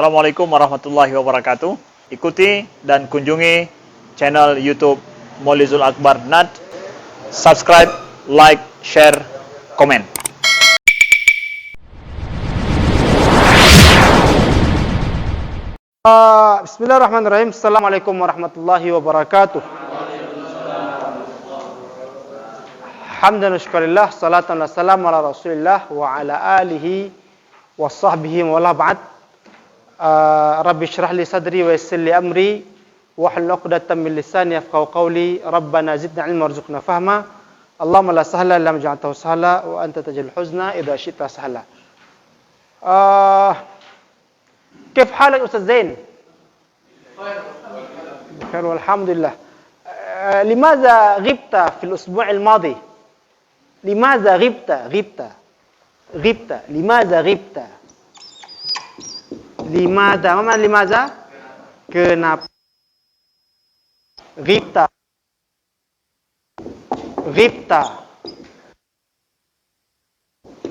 Assalamualaikum warahmatullahi wabarakatuh. Ikuti dan kunjungi channel YouTube Maulizul Akbar NAD. Subscribe, like, share, komen. Bismillahirrahmanirrahim. Assalamualaikum warahmatullahi wabarakatuh. Hamdan wa syukurillah, salatan wa salam ala rasulillah wa ala alihi wa sahbihi wa la ba'd. Rabbi syrah li sadri wa yassir li amri wahlul 'uqdatam min lisani yafqahu qawli. Rabbana zidna ilma warzuqna fahma. Allahumma la sahla illa ma ja'altahu sahla wa anta taj'alul huzna idza syi'ta sahla. كيف حالك أستاذ زين؟ بخير والحمد لله. لماذا غبت في الأسبوع الماضي؟ لماذا غبت؟ لماذا غبت؟ لماذا؟ ما معنى لماذا؟ Kenapa? غبت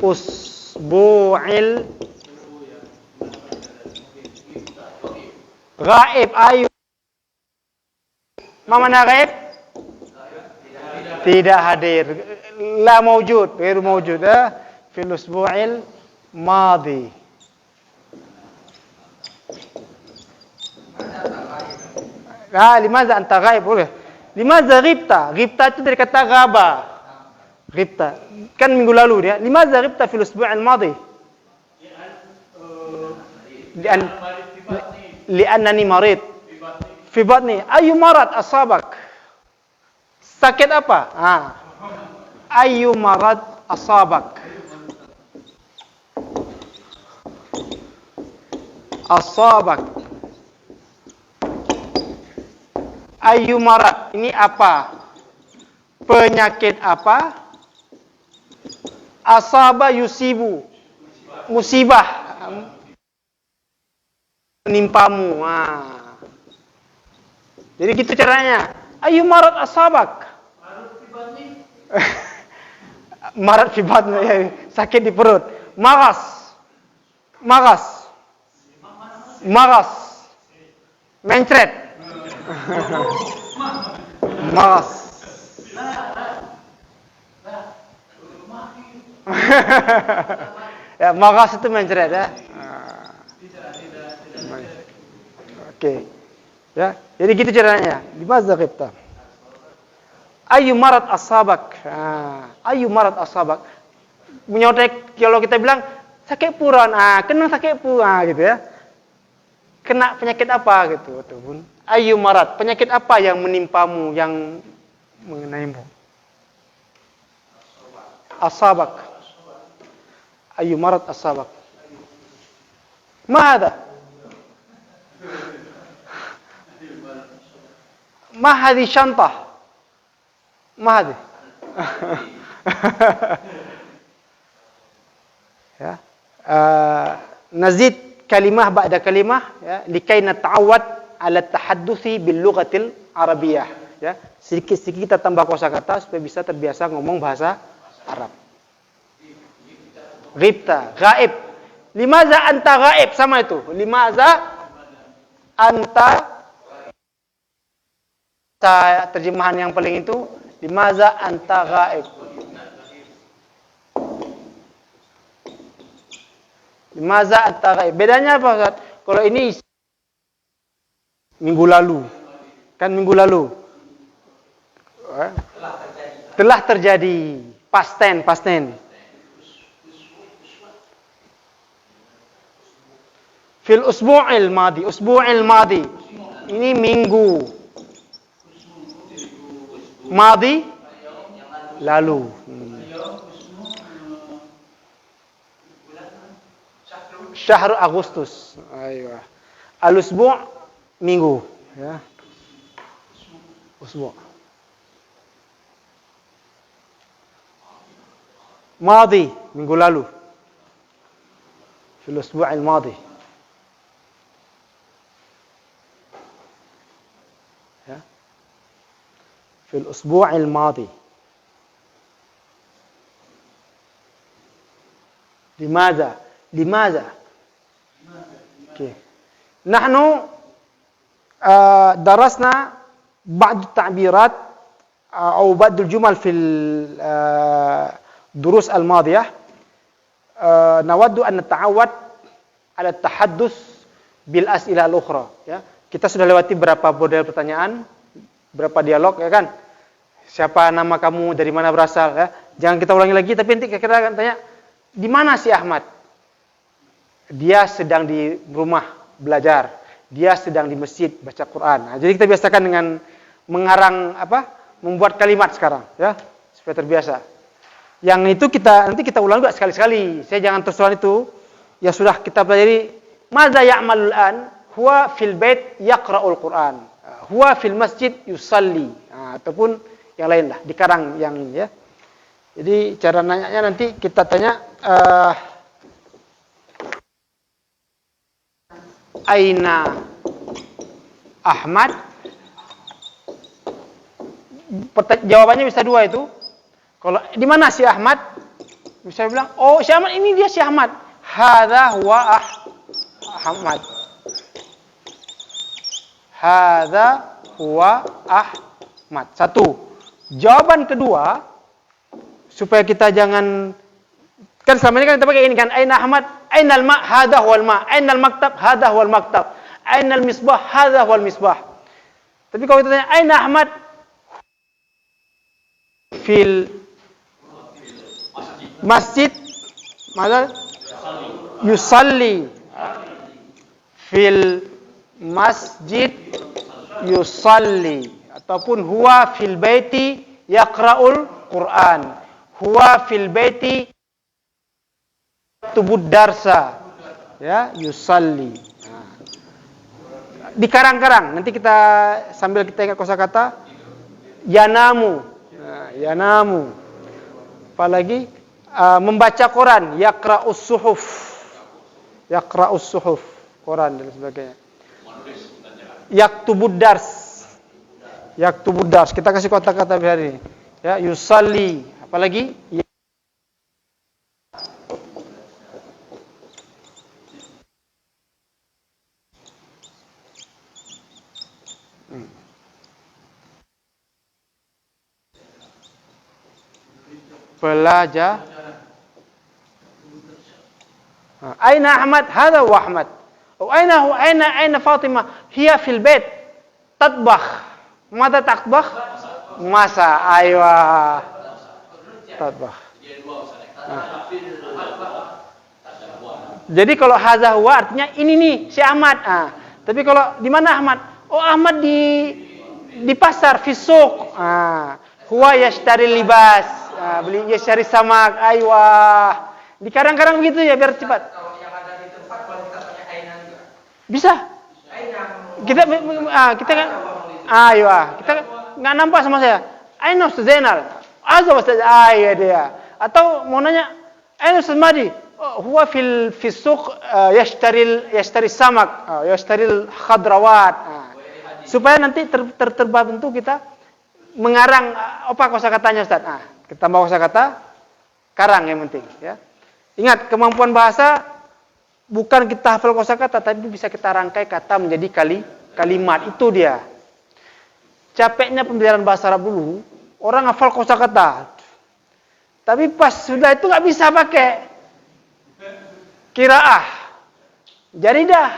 أسبوع Ghaib, ayu. Mana ghaib? Tidak hadir. La mawjud, ghairu mawjud. Fil usbu'il madhi. Limaza anta ghaib? Boleh. Limaza ghibta? Ghibta itu dari kata ghaba. Ghibta. Kan minggu lalu dia. Limaza ghibta fil usbu'il madhi? Li'annani marid fi batni. Ayu marad asabak? Sakit apa? Ayu marad asabak? Ayu marad ini apa? Penyakit apa? Asaba yusibu, musibah menimpamu. Jadi gitu caranya. Ayu marad asabak? Marad fi batni, sakit di perut. Maras. Mencret. Maras. Ya, maras itu mencret ya. Oke. Ya, jadi gitu caranya. Limaza ghibta? Ayu marad asabak? Ayu marad asabak? Menyontek kalau kita bilang sakit puran, kena sakit puran gitu ya. Kena penyakit apa gitu, ataupun ayu marad, penyakit apa yang menimpamu, yang mengenaimu? Asabak. Ayu marad asabak? Ma hada? ما هذه شنطة؟ ما هذه؟ ya. Nazid kalimah ba'da kalimah ya, likai nata'awad ala tahadduthi bil lughatil arabiyyah ya. Sedikit-sedikit kita tambah kosakata supaya bisa terbiasa ngomong bahasa Arab. Ghibta, ghaib. Limaza anta ghaib? Sama itu. Limaza anta, terjemahan yang paling itu, limaza anta ghaib? Limaza anta ghaib? Bedanya apa Ustaz? Kalau ini minggu lalu. Kan minggu lalu telah terjadi. Past tense. Fil usbu'il madhi. Ini minggu. Madi lalu. Syahr Agustus. Aywa. Al-usbu' minggu ya. Usbu'. Madi minggu lalu. Fil usbu'il madi. في الأسبوع الماضي. لماذا؟ Okay. Nahnu darasna ba'd ta'birat atau ba'd al-jumal fil durus al-madiyah. Nawaddu an nata'awwad ala tahaddus bil as'ilah al-ukhra, ya. Kita sudah lewati berapa model pertanyaan, berapa dialog, ya kan? Siapa nama kamu, dari mana berasal, ya. Jangan kita ulangi lagi, tapi nanti kita akan tanya, di mana si Ahmad? Dia sedang di rumah belajar, dia sedang di masjid baca Quran. Nah, jadi kita biasakan dengan mengarang membuat kalimat sekarang, ya, supaya terbiasa. Yang itu nanti kita ulang juga sekali-sekali. Saya jangan terus-terusan itu. Ya sudah kita pelajari. Madza ya'malul an? Huwa fil bait yaqra'ul Quran. Huwa fil masjid yusalli. Ataupun yang lain lah, dikarang yang ini, ya. Jadi cara nanyanya nanti kita tanya Aina Ahmad? Jawabannya bisa dua itu. Kalau di mana si Ahmad? Bisa bilang, oh si Ahmad ini dia si Ahmad. Hadza huwa Ahmad. Hadza huwa Ahmad. Satu. Jawaban kedua, supaya kita jangan, kan selama ini kan kita pakai ini kan, Aina Ahmad, Ainal ma, hadza huwal ma, Ainal maktab, hadza huwal maktab, Ainal misbah, hadza huwal misbah. Tapi kalau kita tanya Aina Ahmad fil masjid, maka yusalli fil masjid yusalli, ataupun huwa fil baiti yaqra'ul Quran, huwa fil baiti tubud darsa, ya, yusalli. Dikarang-karang, nanti kita sambil kita ingat kosakata yanamu, yanamu. Apalagi membaca Quran, yaqra'us suhuf, yaqra'us suhuf, Quran dan sebagainya. Yaktubud dars, yaktubud dars. Kita kasih kata-kata hari ini. Ya, yusalli. Apalagi? Belajar. Aina Ahmad? Hadza huwa Ahmad. Aina Fatimah? Hiya fil bait tatbakh. Mata tatbakh? Masa. Aywa. Tatbakh. Jadi kalau hadza huwa artinya ini nih si Ahmad. Tapi kalau di mana Ahmad? Oh, Ahmad di pasar, fi suq. Huwa yashtari libas. Beli yashtari samak. Aywa. Dikarang-karang begitu ya biar cepat. Kalau yang ada di tempat kalau kita pakai aina juga. Bisa. Kita kan kita nggak nampak sama saya. Aina Ustaz Zainal. Azza Ustaz. Iya dia. Atau mau nanya, aina Ustaz Madi? Oh, huwa fil suq yashtari samak, yashtari khadrawat. Supaya nanti terbantu kita mengarang apa kosakatanya Ustaz. Kita tambah kosakata, karang yang penting, ya. Ingat, kemampuan bahasa bukan kita hafal kosakata, tapi bisa kita rangkai kata menjadi kalimat. Itu dia. Capeknya pembelajaran bahasa Arab dulu, orang hafal kosakata. Tapi pas sudah itu nggak bisa pakai qiraah. Jaridah.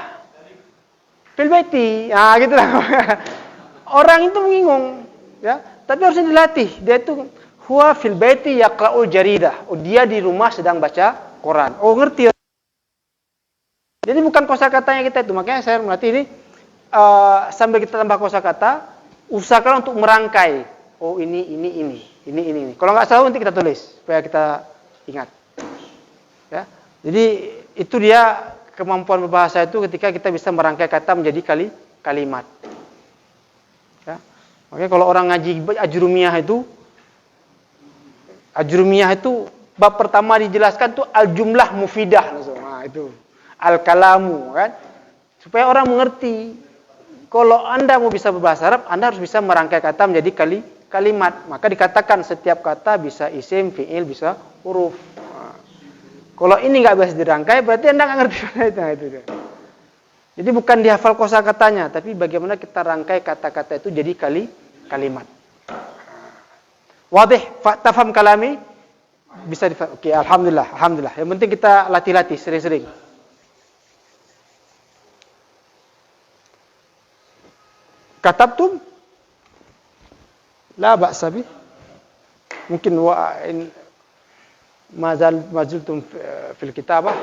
Fil baiti. Gitu lah. Orang itu bingung, ya. Tapi harusnya dilatih. Dia itu huwa fil baiti yaqra'ul jaridah. Oh, dia di rumah sedang baca Quran. Oh, ngerti. Jadi bukan kosakatanya kita itu. Makanya saya melatih ini sambil kita tambah kosakata, usahakan untuk merangkai. Oh, ini. Kalau nggak salah nanti kita tulis supaya kita ingat. Ya. Jadi itu dia kemampuan berbahasa itu ketika kita bisa merangkai kata menjadi kalimat. Ya. Makanya kalau orang ngaji ajrumiyah itu bab pertama dijelaskan tuh al-jumlah mufidah. Nah, itu al-kalamu, kan? Supaya orang mengerti. Kalau Anda mau bisa berbahasa Arab, Anda harus bisa merangkai kata menjadi kalimat. Maka dikatakan setiap kata bisa isim, fi'il, bisa huruf. Nah, kalau ini nggak bisa dirangkai, berarti Anda nggak ngerti itu dia. Jadi bukan dihafal kosakatanya, tapi bagaimana kita rangkai kata-kata itu jadi kalimat. Wadih, tafham kalami? Bisa difaham. Oke, alhamdulillah, alhamdulillah. Yang penting kita latih-latih sering-sering. Katabtum? La ba'sa bih. Mungkin mazultum fil kitabah.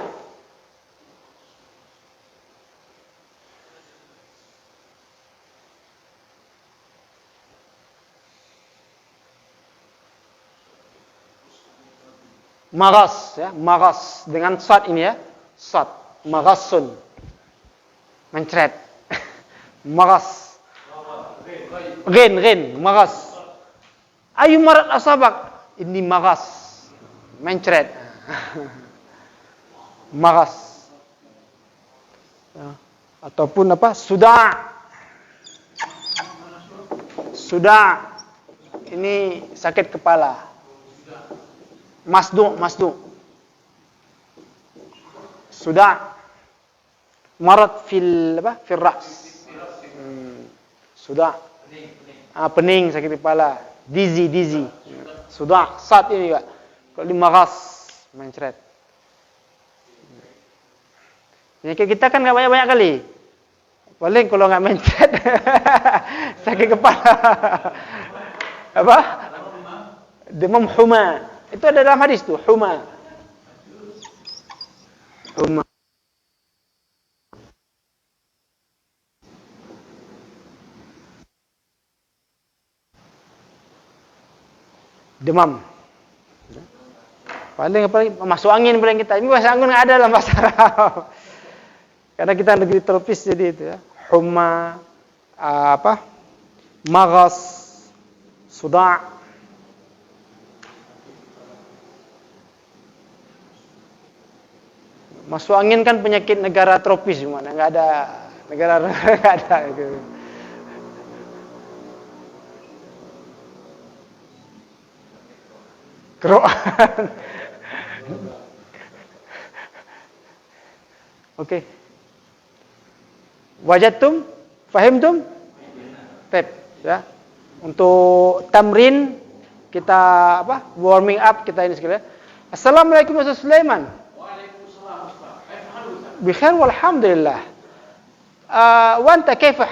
Maghas, ya, maghas dengan sad ini ya, sad, maghasun, mencret, maghas, ghin, maghas. Ayu marat asabak, ini maghas, mencret, maghas, ya. Ataupun apa, sudah, ini sakit kepala. Masdu. Sudah. Marat fil ras. Sudah. Pening, sakit kepala. Dizzy. Sudah. Sad ini juga. Kalau di maghas, mencret. Penyakit kita kan nggak banyak-banyak kali. Paling kalau nggak mencret, sakit kepala. Apa? Demam huma. Itu ada dalam hadis tuh, huma. Demam. Paling masuk angin paling kita. Ini bahasa angin nggak ada dalam bahasa Arab. Karena kita negeri tropis jadi itu ya. Huma, maghas, suda'. Masuk angin kan penyakit negara tropis gimana? Nggak ada negara nggak ada gitu. Keroan. Oke. Wajadtum? Fahimtum? Tep, ya. Untuk tamrin kita warming up kita ini sekalian. Assalamualaikum Ustaz Sulaiman. بخير والحمد لله. وأنت كيف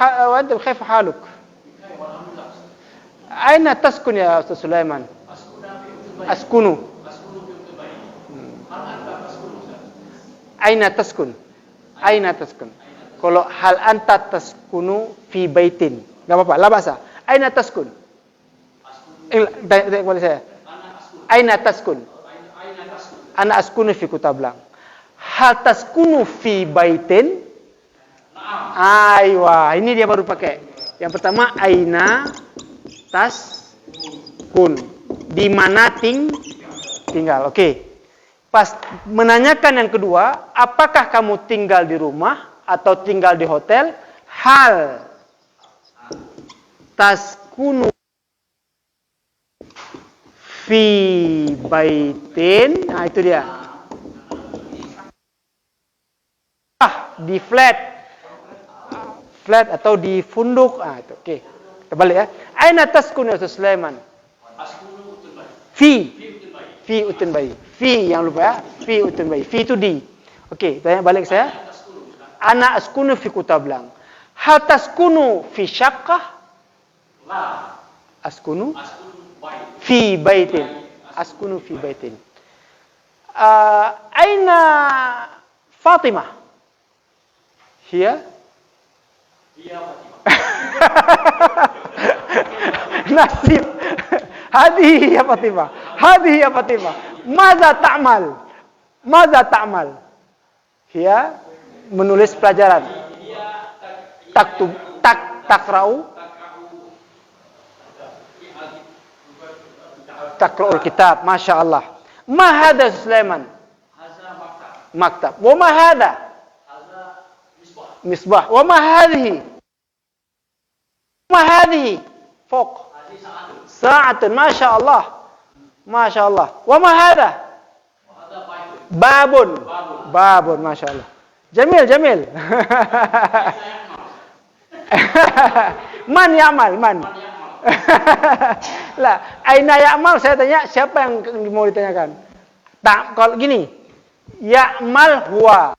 حالك؟ أين تسكن يا أستاذ سليمان؟ أسكن. أين تسكن؟ Kalau hal anta taskunu fi baitin, enggak apa-apa, la basa. Aina taskun? Tanya kepada saya. Aina taskun? Ana askunu fi Kutablang. Hal taskunu fi baitin? Aywa, ini dia baru pakai. Yang pertama aina taskun. Di mana tinggal. Oke. Pas menanyakan yang kedua, apakah kamu tinggal di rumah atau tinggal di hotel? Hal taskunu fi baitin. Nah, itu dia. Di flat atau di funduk. Itu oke. Kita balik ya. Aina taskunu ya Sulaiman? Fi utun bayi. Fi yang lupa ya. Fi utun bayi. Fi itu di. Oke, tanya balik saya. Ana askunu fi Kutablang. Hal taskunu fi syaqqah? Askunu fi baitin. Askunu fi baitin. Aina Fatimah? Hiya Nasib. Hadihi ya Fatimah. Maza ta'mal? Hiya menulis pelajaran. Takra'ul kitab. Masya Allah. Ma hadha Sulaiman? Maktab. Wa ma hadha? Misbah. Wa ma hadhihi? Fawq. Sa'atun. Masya Allah. Wa ma hadha? Babun. Masya Allah. Jamil. Man ya'mal, man. Lah, aina ya'mal saya tanya siapa yang mau ditanyakan? Tak, kalau gini. Ya'mal huwa.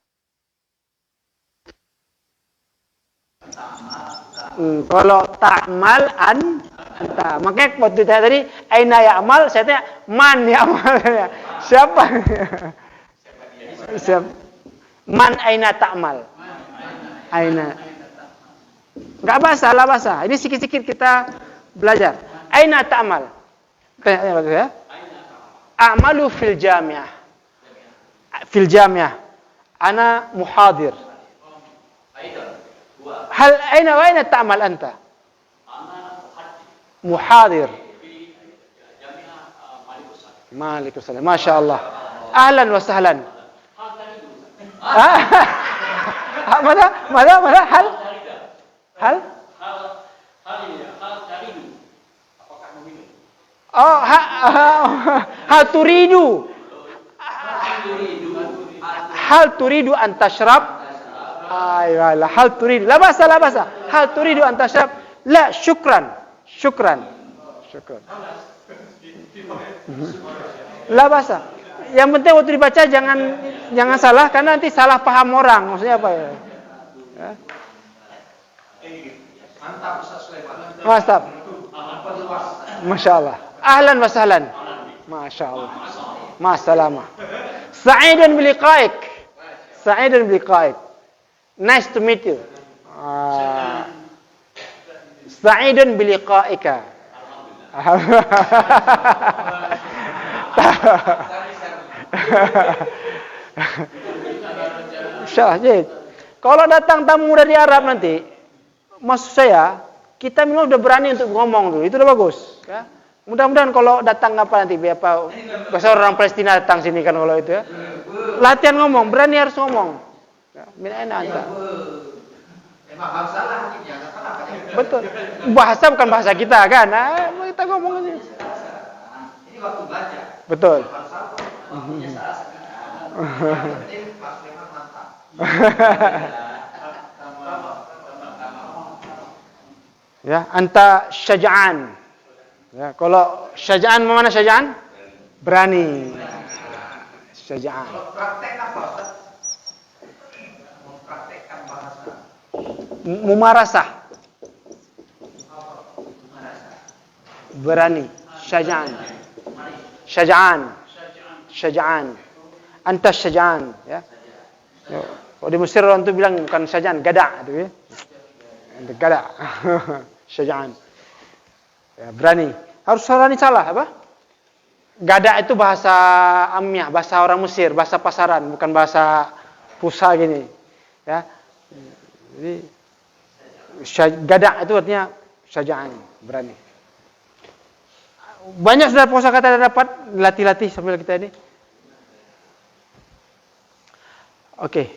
Kalau ta'mal anta. Makanya waktu saya tadi aina ya'mal saya tanya man ya'mal. Siapa? Siapa? Man aina ta'mal. Aina. Enggak basah, lah basah. Ini sikit-sikit kita belajar. Aina ta'mal. Tanya ya. A'malu fil jami'ah. Fil jami'ah. Ana muhadir. Hal aina ta'mal anta? Muhadir. Malikussalam. Masya Allah. Ahlan wa sahlan. Mana? Hal? Oh, hal turidu. Hal turidu an tashrab? Ayolah, hal turidu. La basa. Hal turidu an tashrab? La, syukran. La basa. Yang penting waktu dibaca jangan salah karena nanti salah paham orang. Maksudnya apa ya? Mantap. Masya Allah. Ahlan wa sahlan. Masya Allah. Masalama. Sa'idan biliqaik. Nice to meet you. Sa'idan biliqaika. Syahid. Kalau datang tamu dari Arab nanti, maksud saya, kita memang udah berani untuk ngomong dulu. Itu udah bagus. Ya. Mudah-mudahan kalau datang nanti, bahasa orang Palestina datang sini kan kalau itu ya. Latihan ngomong, berani harus ngomong. Ya, betul. Bahasa bukan bahasa kita kan. Kita ngomong aja. Ini waktu belajar. Betul. Ya, anta syaja'an. Ya, kalau syaja'an mana syaja'an? Berani. Syaja'an. Praktek apa? Mempraktekkan bahasa. Mumarasah. Berani. Syaja'an. Anta syaja'an. Ya. Kalau di Mesir orang tu bilang bukan syaja'an, gada' tu ya. Gada'. Syaja'an. Ya, berani. Harus berani salah apa? Gada' itu bahasa ammiah, bahasa orang Mesir, bahasa pasaran, bukan bahasa pusat gini. Ya. Jadi gada' itu artinya syaja'an, berani. Banyak sudah kosakata dapat latih-latih sambil kita ini. Okey.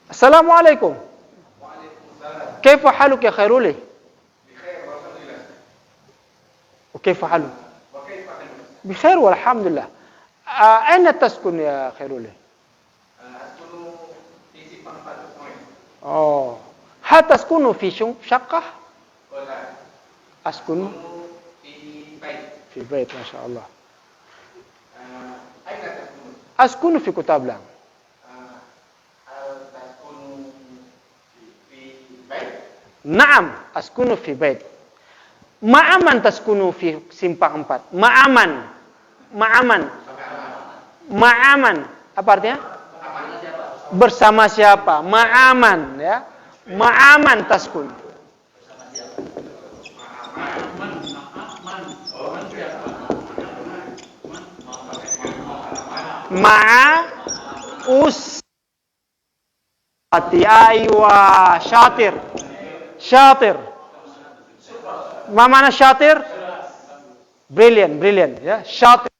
Assalamualaikum. Waalaikumsalam. Kaifa haluk ya Khairul? Bikhair walhamdulillah. Kaifa haluk? Wa kaifa haluk? Bikhair walhamdulillah. Aina taskun ya Khairul? Askunu fi Simpang 4. Oh. Hal taskunu fi syaqqah? Wala. Askunu fi bait. Fi bait, masyaallah. Aina taskunu? Askunu fi Kutablang. Naam, askunu fi bait. Ma'aman taskunu fi Simpang 4. Ma'aman. Apa artinya? Bersama siapa? Ma'aman, ya. Ma'aman taskun. Ma'a usati. Aywa, syatir. Mana syatir? Brilliant, ya. Syatir.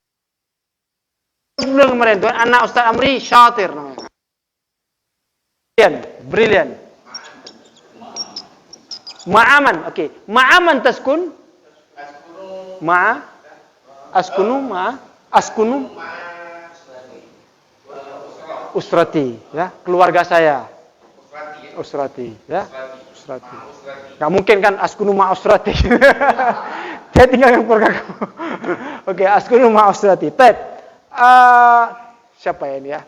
Belum kemarin tuan anak Ustaz Amri syatir namanya. Brilliant. Ma'aman, okey. Ma'aman taskun? Askunu Usrati, ya, keluarga saya. Usrati ya. Usrati, ya. Usrati. Usrati. Usrati. Gak mungkin kan askunu ma usrati. Dia tinggal dengan keluarga kamu. Oke, askunu ma usrati. Baik. Siapa ya ini ya?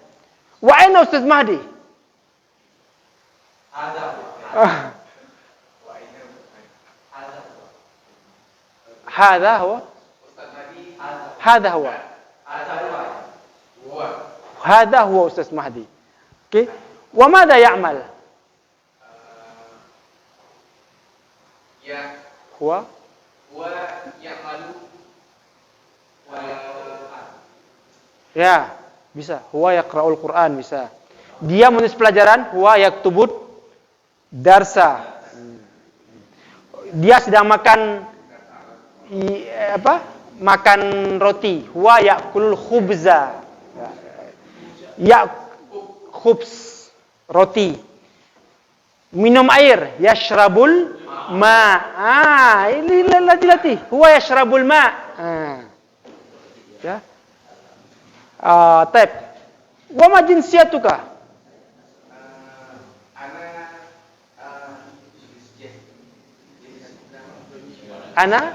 Wa aina Ustaz Mahdi? Ada. هذا هو Ustaz Mahdi ada. هذا هو Ada dua. Dua. هذا هو أستاذ مهدي. اوكي. وماذا يعمل؟ Ya. هو Wa ya'malu. Wa ya bisa. هو يقرأ القرآن bisa. Dia menulis pelajaran. هو يكتب darsa. Dia sedang makan makan roti. Huwa ya'kulul khubza. Ya khubz roti. Minum air, yashrabul ma. Ini latih. Huwa yashrabul ma. Ya. Taib. Wa ma jinsiyatuka? Ana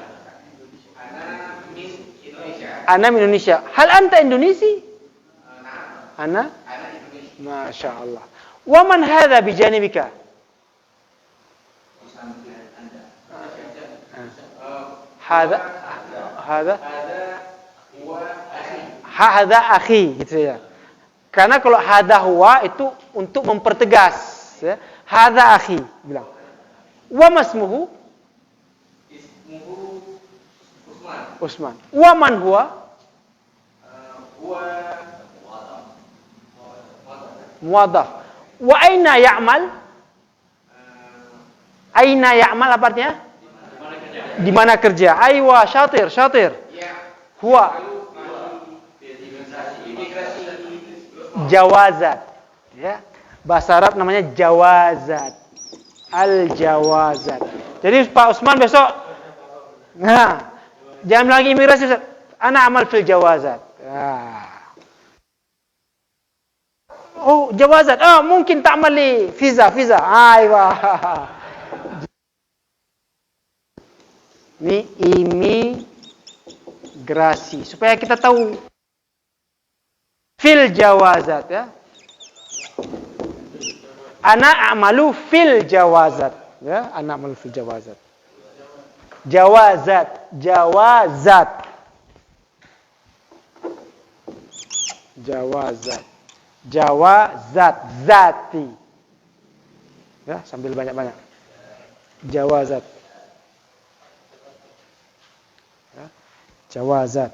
Ana min Indonesia. Hal anta Indonesi? Ana? Masya Allah. Wa man hadha bijanibika? Hadha Hadha akhi gitu ya. Karena kalau hadha huwa itu untuk mempertegas ya. Hadha akhi bilang. Wa masmuhu? Usman. Wa man huwa? Muwadhaf. Wa aina ya'mal? Aina ya'mal apa artinya? Di mana kerja? Aywa, syatir. Huwa jawazat. Ya. Bahasa Arab namanya jawazat. Al-jawazat. Jadi Pak Usman besok jangan lagi imigrasi, ana amal fil jawazat. Oh, jawazat. Mungkin tak amali visa. Aywa. Ini imigrasi. Supaya kita tahu fil jawazat ya. Ana amalu fil jawazat. Ya, ana amalu fil jawazat. Jawazat. Zati. Ya, sambil banyak-banyak. Jawazat. Ya, jawazat.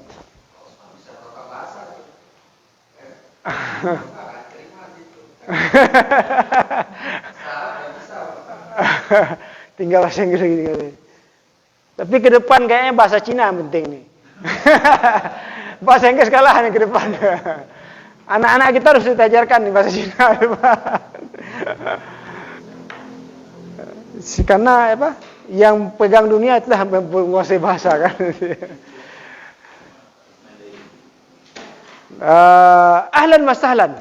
Tinggal bahasa Inggris gini katanya. Tapi ke depan kayaknya bahasa Cina yang penting nih. Bahasa Inggris kalah nih ke depan. Anak-anak kita harus ditajarkan nih bahasa Cina. Karena apa? Yang pegang dunia itulah menguasai bahasa kan. Ahlan wa sahlan.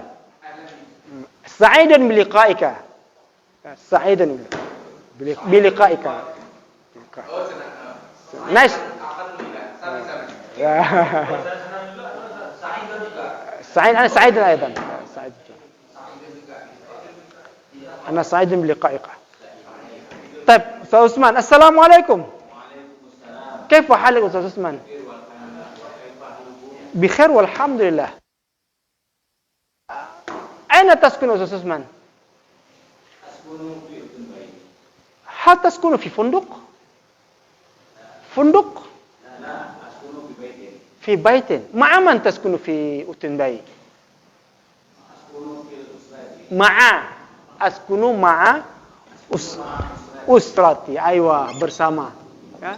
Sa'idan biliqa'ika. Sa'idan biliqa'ika. Nice. سعيد أنا سعيد أيضا سعيد أنا سعيد بلقائك. طيب أستاذ عثمان السلام عليكم. كيف حالك أستاذ عثمان؟ بخير والحمد لله. أين تسكن أستاذ عثمان؟ هل تسكن في فندق؟ فندق؟ في بيت. مع من تسكن في أوتنباي؟ أسكن مع أسرتي. أيوة bersama ya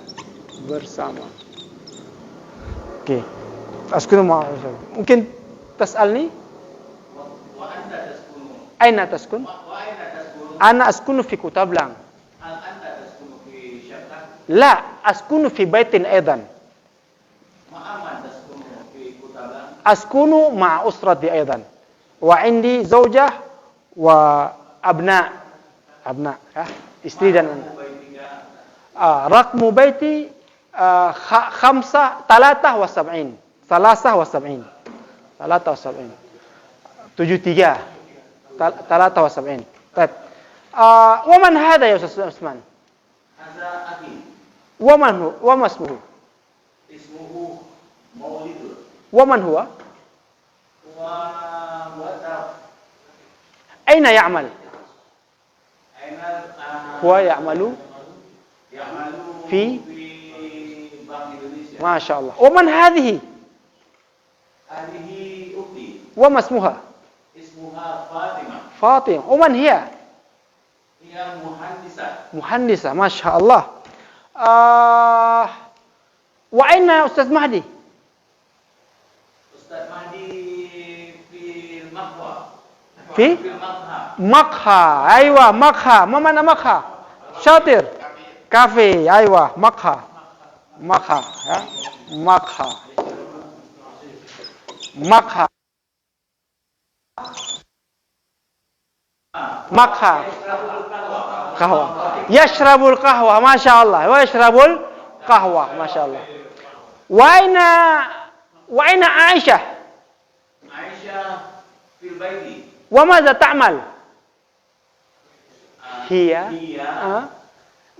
bersama. Oke. أسكن مع أسرتي. Mungkin تسألني أين تسكن؟ أنا أسكن في كوتابلان. هل أنت تسكن في شقة؟ لا أسكن في بيت أيضا. أسكن مع أسرتي أيضا. Wa indi zaujah wa abna. Abna, ya, istri dan anak. Raqmu baiti khamsah talatah wa sab'in. Salasah wa sab'in. Talatah wa sab'in. 73. Talatah wa sab'in. Baik. Wa man hadha ya Ustaz Usman? Hadza akhi. Wa man hu? Wa ma ismuhu? Ismuhu Maulidun. Wa man huwa? Wa mu'addab. Aina ya'mal? Aina Huwa ya'malu ya'malu fi Bank Indonesia. ما شاء الله. ومن هذه؟ هذه أختي. وما اسمها؟ اسمها فاطمة. فاطمة. ومن هي؟ هي مهندسة. مهندسة ما شاء الله. وأين أستاذ مهدي؟ أستاذ مهدي في المقهى. في المقهى. مقهى. أيوة مقهى. ما معنى مقهى؟ شاطر. كافي. أيوة مقهى. مقهى. مقهى. مقهى. مقهى. قهوة. يشرب القهوة ما شاء الله. ويشرب القهوة ما شاء الله. وأين عائشة؟ عائشة في البيت. وماذا تعمل؟ هي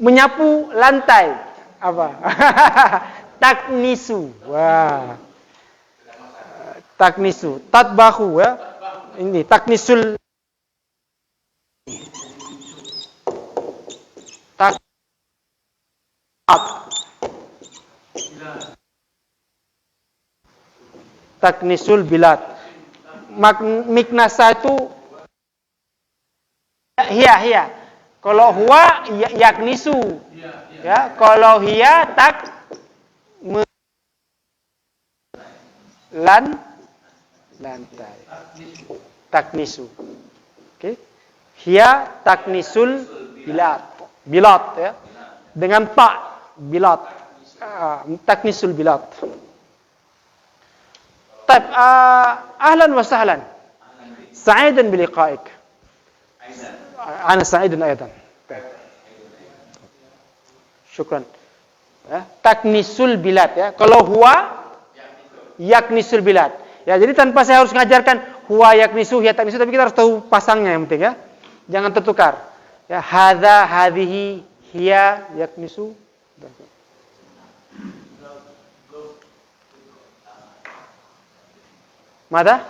menyapu lantai. Apa? Taknisu. Wah. Taknisu. Tatbahu ya. Ini taknisul. Taknisul bilad. Miknasa itu hiya. Kalau huwa yaknisu. Ya, kalau hiya lantai. Taknisu. Oke. Hiya taknisul bilad. Bilad ya. Dengan ta bilad. Taknisul bilad. طيب اهلا وسهلا. سعيدا بلقائك. انا سعيد ايضا. Syukran. Ya, taknisul bilad ya. Kalau huwa yaknisul bilad. Ya, jadi tanpa saya harus mengajarkan huwa yaknisu, hiya taknisu, tapi kita harus tahu pasangnya yang penting ya. Jangan tertukar. Ya, hadza, hadhihi, hiya yaknisu. Mada?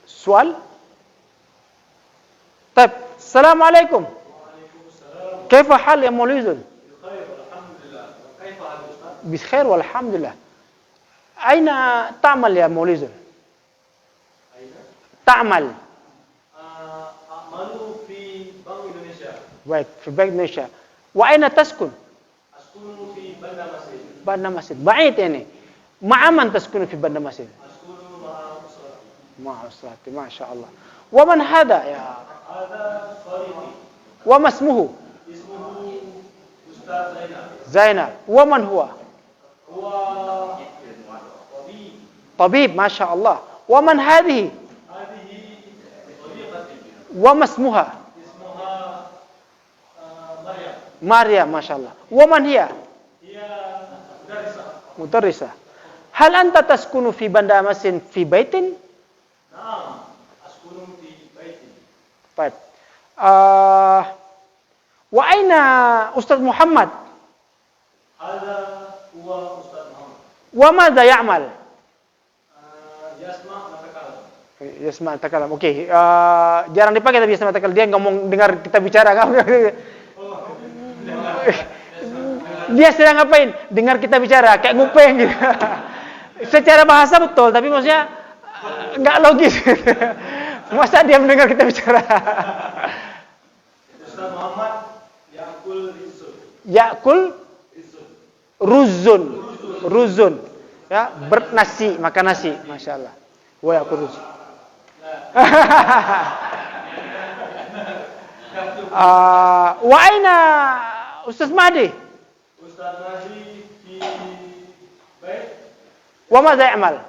Soal? طيب السلام عليكم. كيف حال يا مولود؟ بخير والحمد لله. أين تعمل يا مولود؟ تعمل أعمل في بنك إندونيسيا. baik, في بنك إندونيسيا. وأين تسكن؟ أسكن في بندا مسجد. بندا مسجد. بعيد يعني. مع من تسكن في بندا مسجد؟ أسكن مع أسرتي. مع أسرتي ما شاء الله. ومن هذا يا؟ هذا صديقي. وما اسمه؟ اسمه أستاذ زينب. زينب. ومن هو؟ هو طبيب. طبيب ما شاء الله. ومن هذه؟ هذه صديقتي. وما اسمها؟ اسمها مريم. مريم ما شاء الله. ومن هي؟ هي مدرسة. مدرسة. هل أنت تسكن في بندا مسجد في بيت؟ نعم أسكن في بيتي. طيب. وأين أستاذ محمد؟ هذا هو أستاذ محمد. وماذا يعمل؟ يسمع نتكلم. Yasma takalam. Oke. Jarang dipakai tapi Yasma takalam. Dia ngomong dengar kita bicara. Dia sedang ngapain? Dengar kita bicara. Kayak ngupeng gitu. Secara bahasa betul, tapi maksudnya nggak logis. Masa dia mendengar kita bicara? Ustaz Muhammad yakul rizun. Yakul ruzun. Ya, bernasi, makan nasi. Masya Allah. Wa yakul ruzun. Wa aina Ustaz Mahdi? Ustaz Mahdi di bait. Wa madza ya'mal?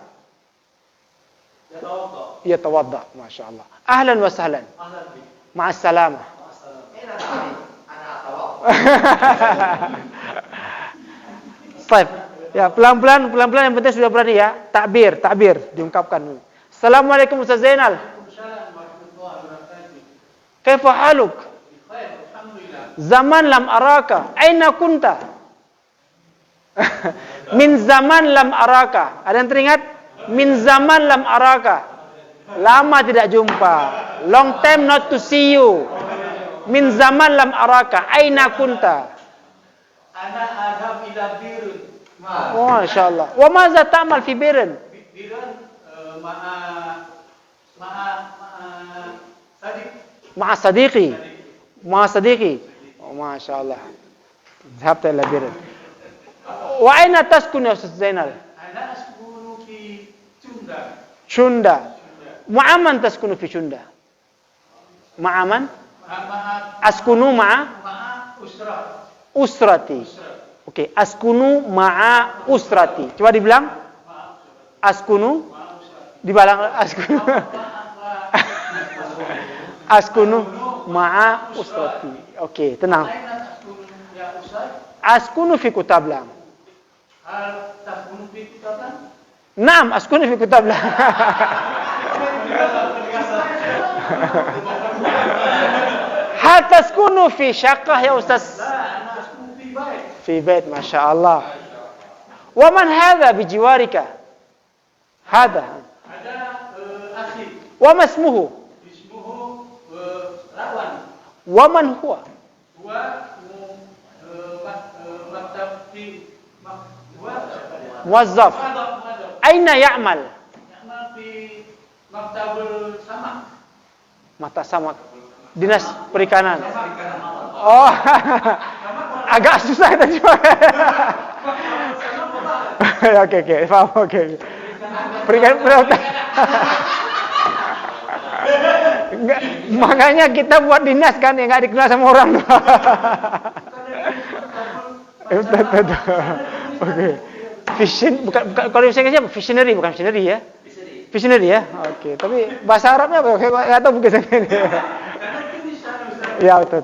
يتوضأ. Yatawadda. Masya Allah. Ahlan wa sahlan. أهلا بك. Ma'assalamah. مع السلامة. Anak atau Baik. Ya, pelan-pelan yang penting sudah berani ya. Takbir diungkapkan. Assalamualaikum Ustaz Zainal. Waalaikumsalam warahmatullahi wabarakatuh. Kaifa haluk? Baik, alhamdulillah. Zaman lam araka. Aina kunta? Min zaman lam araka. Ada yang teringat? Min zaman lam araka. Lama tidak jumpa. Long time not to see you. Min zaman lam araka. Aina kunta? Ana adhab ila birun. Masya Allah. Wa maza ta'mal fi birin? Birun sadik. Ma'a sadiqi. Ma'a sadiqi. Oh, Masya Allah. Dhahabta ila birin. Wa aina taskun ya Ustaz Zainal? Ana askunu fi Cunda. Shunda. Ma'aman taskunu fi Shunda? Ma'aman? Askunu ma'a Usra. usrati. Oke, askunu ma'a usrati. Coba dibilang. Askunu. Dibalang askunu. Askunu ma'a usrati. Oke, tenang. Aina askunu ya Ustaz? Askunu fi Kutablang. Hal taskunu fi kitaban? Naam, askunu fi Kutablang. Hal taskunu fi syaqqah ya Ustaz? Ana askunu fi bait. Fi bait, Masya Allah. Wa man hadha bijiwarika? Hadha. Ada akhi. Wa masmuhu? Ismuhu Rawan. Wa man huwa? Huwa maktab fi huwa Muwazzaf. madhab. Aina ya'mal? Ya'mal fi maktabul sama. Mata samak. Dinas Perikanan. Oh, agak susah tadi. Oke, paham, oke. Perikanan. Enggak, makanya kita buat dinas kan yang nggak dikenal sama orang. Oke. Vision bukan kalau saya siapa? Visionary bukan visionary ya? Visionary ya? Oke, tapi bahasa Arabnya apa? Enggak tahu mungkin saya. Ya, betul.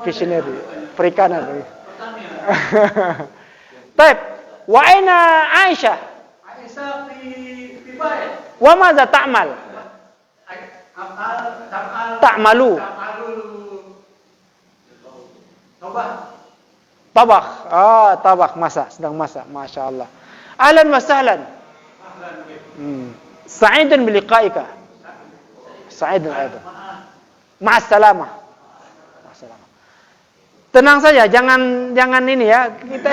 Visionary. Perikanan. Baik. Wa aina Aisyah? Aisyah fi bait. Wa madza ta'mal? Ta'malu. Tabakh. Tabakh masak, sedang masak. Masya Allah. Ahlan wa sahlan. Sa'idun biliqa'ika. Sa'idun aidan. Ma'assalamah. Tenang saja, jangan ini ya. Kita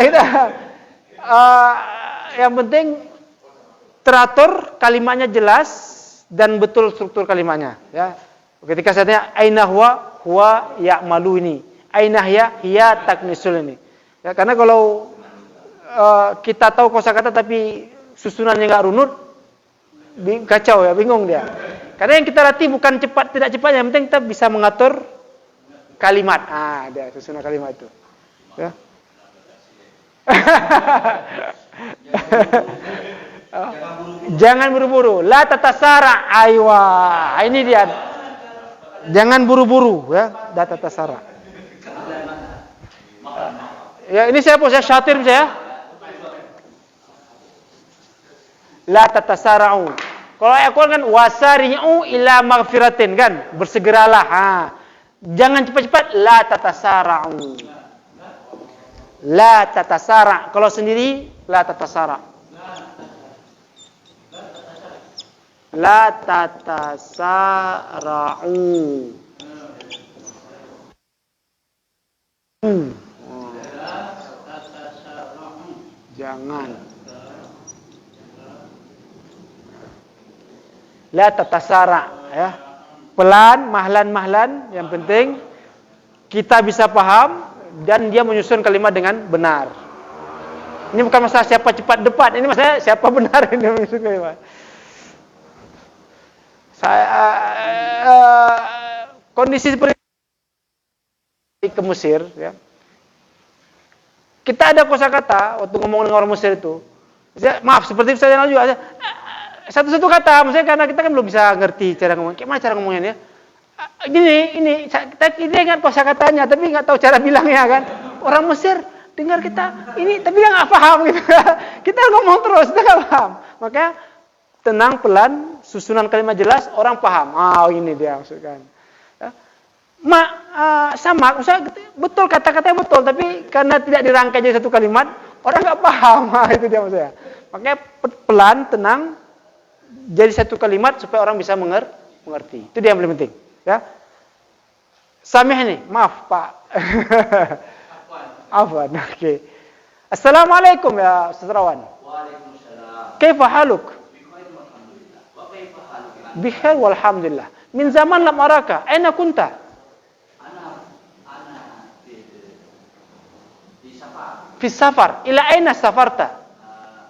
yang penting teratur, kalimatnya jelas dan betul struktur kalimatnya, ya. Ketika saya tanya aina huwa ya'malu ini. Aina hiya taknisul ini. Ya, karena kalau kita tahu kosakata tapi susunannya enggak runut, kacau ya, bingung dia. Karena yang kita latih bukan cepat tidak cepat, yang penting kita bisa mengatur kalimat. Ada susunan kalimat itu. Ya. Jangan buru-buru. La tatasara. Aywa. Ini dia. Jangan buru-buru ya. La tatasara. Ya, ini saya syatir saya. La tatasara'u. Kalau Al-Quran kan wasari'u ila maghfiratin kan, bersegeralah. Jangan cepat-cepat. La tatasara'u. La tatasara'. Kalau sendiri la tatasara'. La tatasara'u. Jangan. La tatasara' ya. Pelan, mahlan, yang penting kita bisa paham dan dia menyusun kalimat dengan benar. Ini bukan masalah siapa cepat depan, ini masalah siapa benar ini menyusun kalimat. Kondisi seperti ke Mesir ya. Kita ada kosakata waktu ngomong dengan orang Mesir itu. Maaf, seperti saya juga satu-satu kata, maksudnya karena kita kan belum bisa ngerti cara ngomong. Gimana cara ngomongnya ya? Ini kita ingat kosakatanya, tapi nggak tahu cara bilangnya kan. Orang Mesir dengar kita ini, tapi dia nggak paham gitu. Kita ngomong terus, kita nggak paham. Makanya tenang, pelan, susunan kalimat jelas, orang paham. Ini dia maksudkan. Ya. Sama, misalnya betul kata-katanya betul, tapi karena tidak dirangkai jadi satu kalimat, orang nggak paham. Itu dia maksudnya. Makanya pelan, tenang, jadi satu kalimat supaya orang bisa mengerti. Itu dia yang paling penting. Ya, samih nih, maaf Pak. Afwan, oke. Assalamualaikum ya Ustaz Rawan. Waalaikumsalam. Kaifa haluk? Bikhair walhamdulillah. Wa kaifa haluka? Bikhair walhamdulillah. Min zaman lam araka, aina kunta? Ana di safar. Fi safar. Ila aina safarta?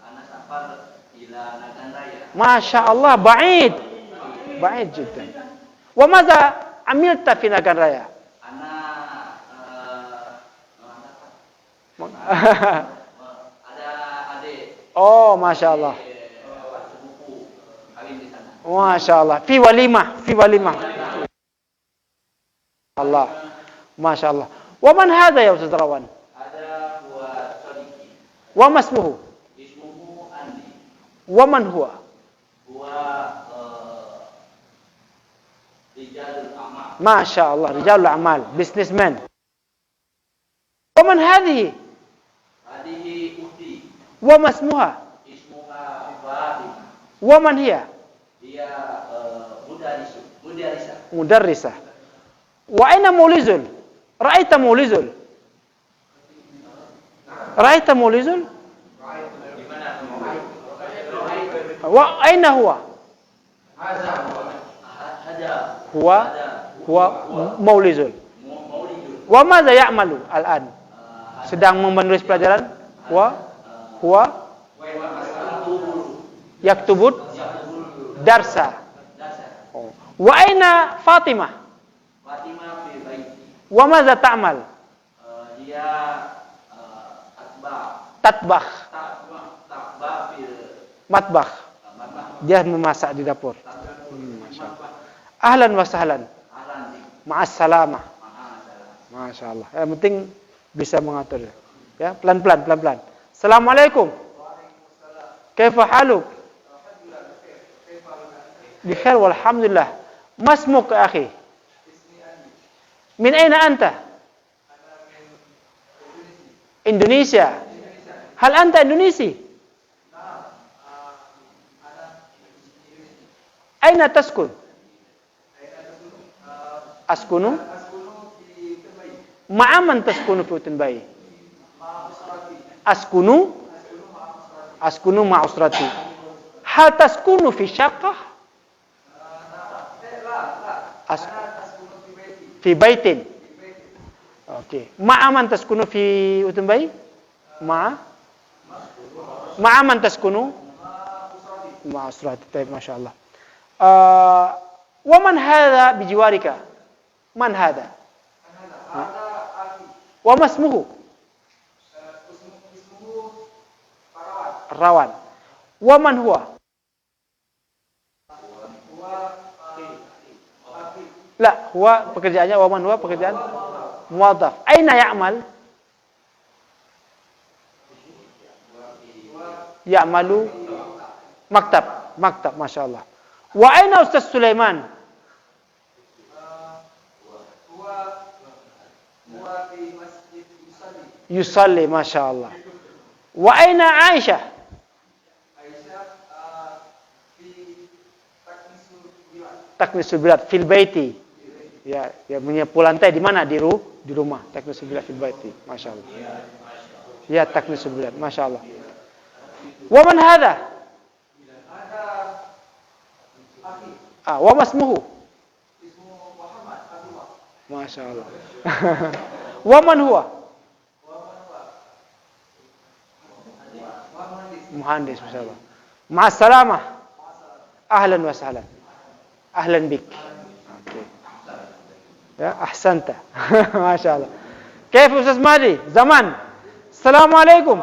Ana safar ila Nagan Raya. Masya Allah, ba'id. Ba'id jiddan. Wa madza amilta fi Nagan Raya? Ana ada adik. Oh, Masya Allah. Sepupu kawin di sana. Masya Allah. Fi walimah. Allah. Masya Allah. Wa man hadha ya Ustaz Rawan? Ada buat Sodiki. Wa masmuhu? Ismuhu Andi. Wa man huwa? Huwa Rijalul Amal. Masya Allah. Rijalul amal. Businessman. Wa man hadhihi? Hadihi Ukhti. Wa masmuha? Ismuha Fatimah. Wa man hiya? Dia mudarisa. Mudarrisah. Wa aina mulizul? Ra'aita mulizul? Ra'aita mulizul? Wa aina huwa? Huwa maulizul. Wa madza ya'malu al'an? Sedang menulis pelajaran? Huwa yaktubut darsa. Oh. Wa aina Fatimah? Fatimah fi baiti. Wa madza ta'mal? Dia Tatbakh. fil Matbakh. Dia memasak di dapur. Masya Allah. Ahlan wa sahlan. Ma'as salamah. Masya Allah. Yang penting bisa mengatur. Ya, pelan-pelan. Assalamualaikum. Kaifa haluk? Bikhair walhamdulillah. Masmuk ya akhi? Min aina anta? Indonesia. Hal anta Indonesi? Aina taskun? Askunu? Ma'aman taskunu fi Utanbai? Askunu ma'usrati. Hal taskunu fi syaqqah? Fi baitin. Oke. Ma'aman taskunu fi Utanbai? Ma'aman taskunu? Ma'usrati. Taib, Masya Allah. Wa man hadha bijiwarika? Man hadha? Wa masmuhu? Rawan. Wa man huwa? La, huwa pekerjaannya, wa man huwa pekerjaan muwadhaf. Aina ya'mal? Ya'malu maktab, Masya Allah. Wa aina Ustaz Sulaiman? Yusalli, Masya Allah. Wa aina Aisyah? Taknisul bilad fil baiti. Ya, menyapu lantai di mana? Di rumah. Taknisul bilad fil baiti. Masya Allah. Ya, taknisul bilad. Masya Allah. Wa man hadha? Wa masmuhu? Masya Allah. Wa man huwa? Muhandis, Masya Allah. Ma'assalamah. Ahlan wa sahlan. Ahlan bik. Okay. Ya, ahsanta. Masya Allah. Kaif Ustaz Mahdi? Zaman. Assalamualaikum.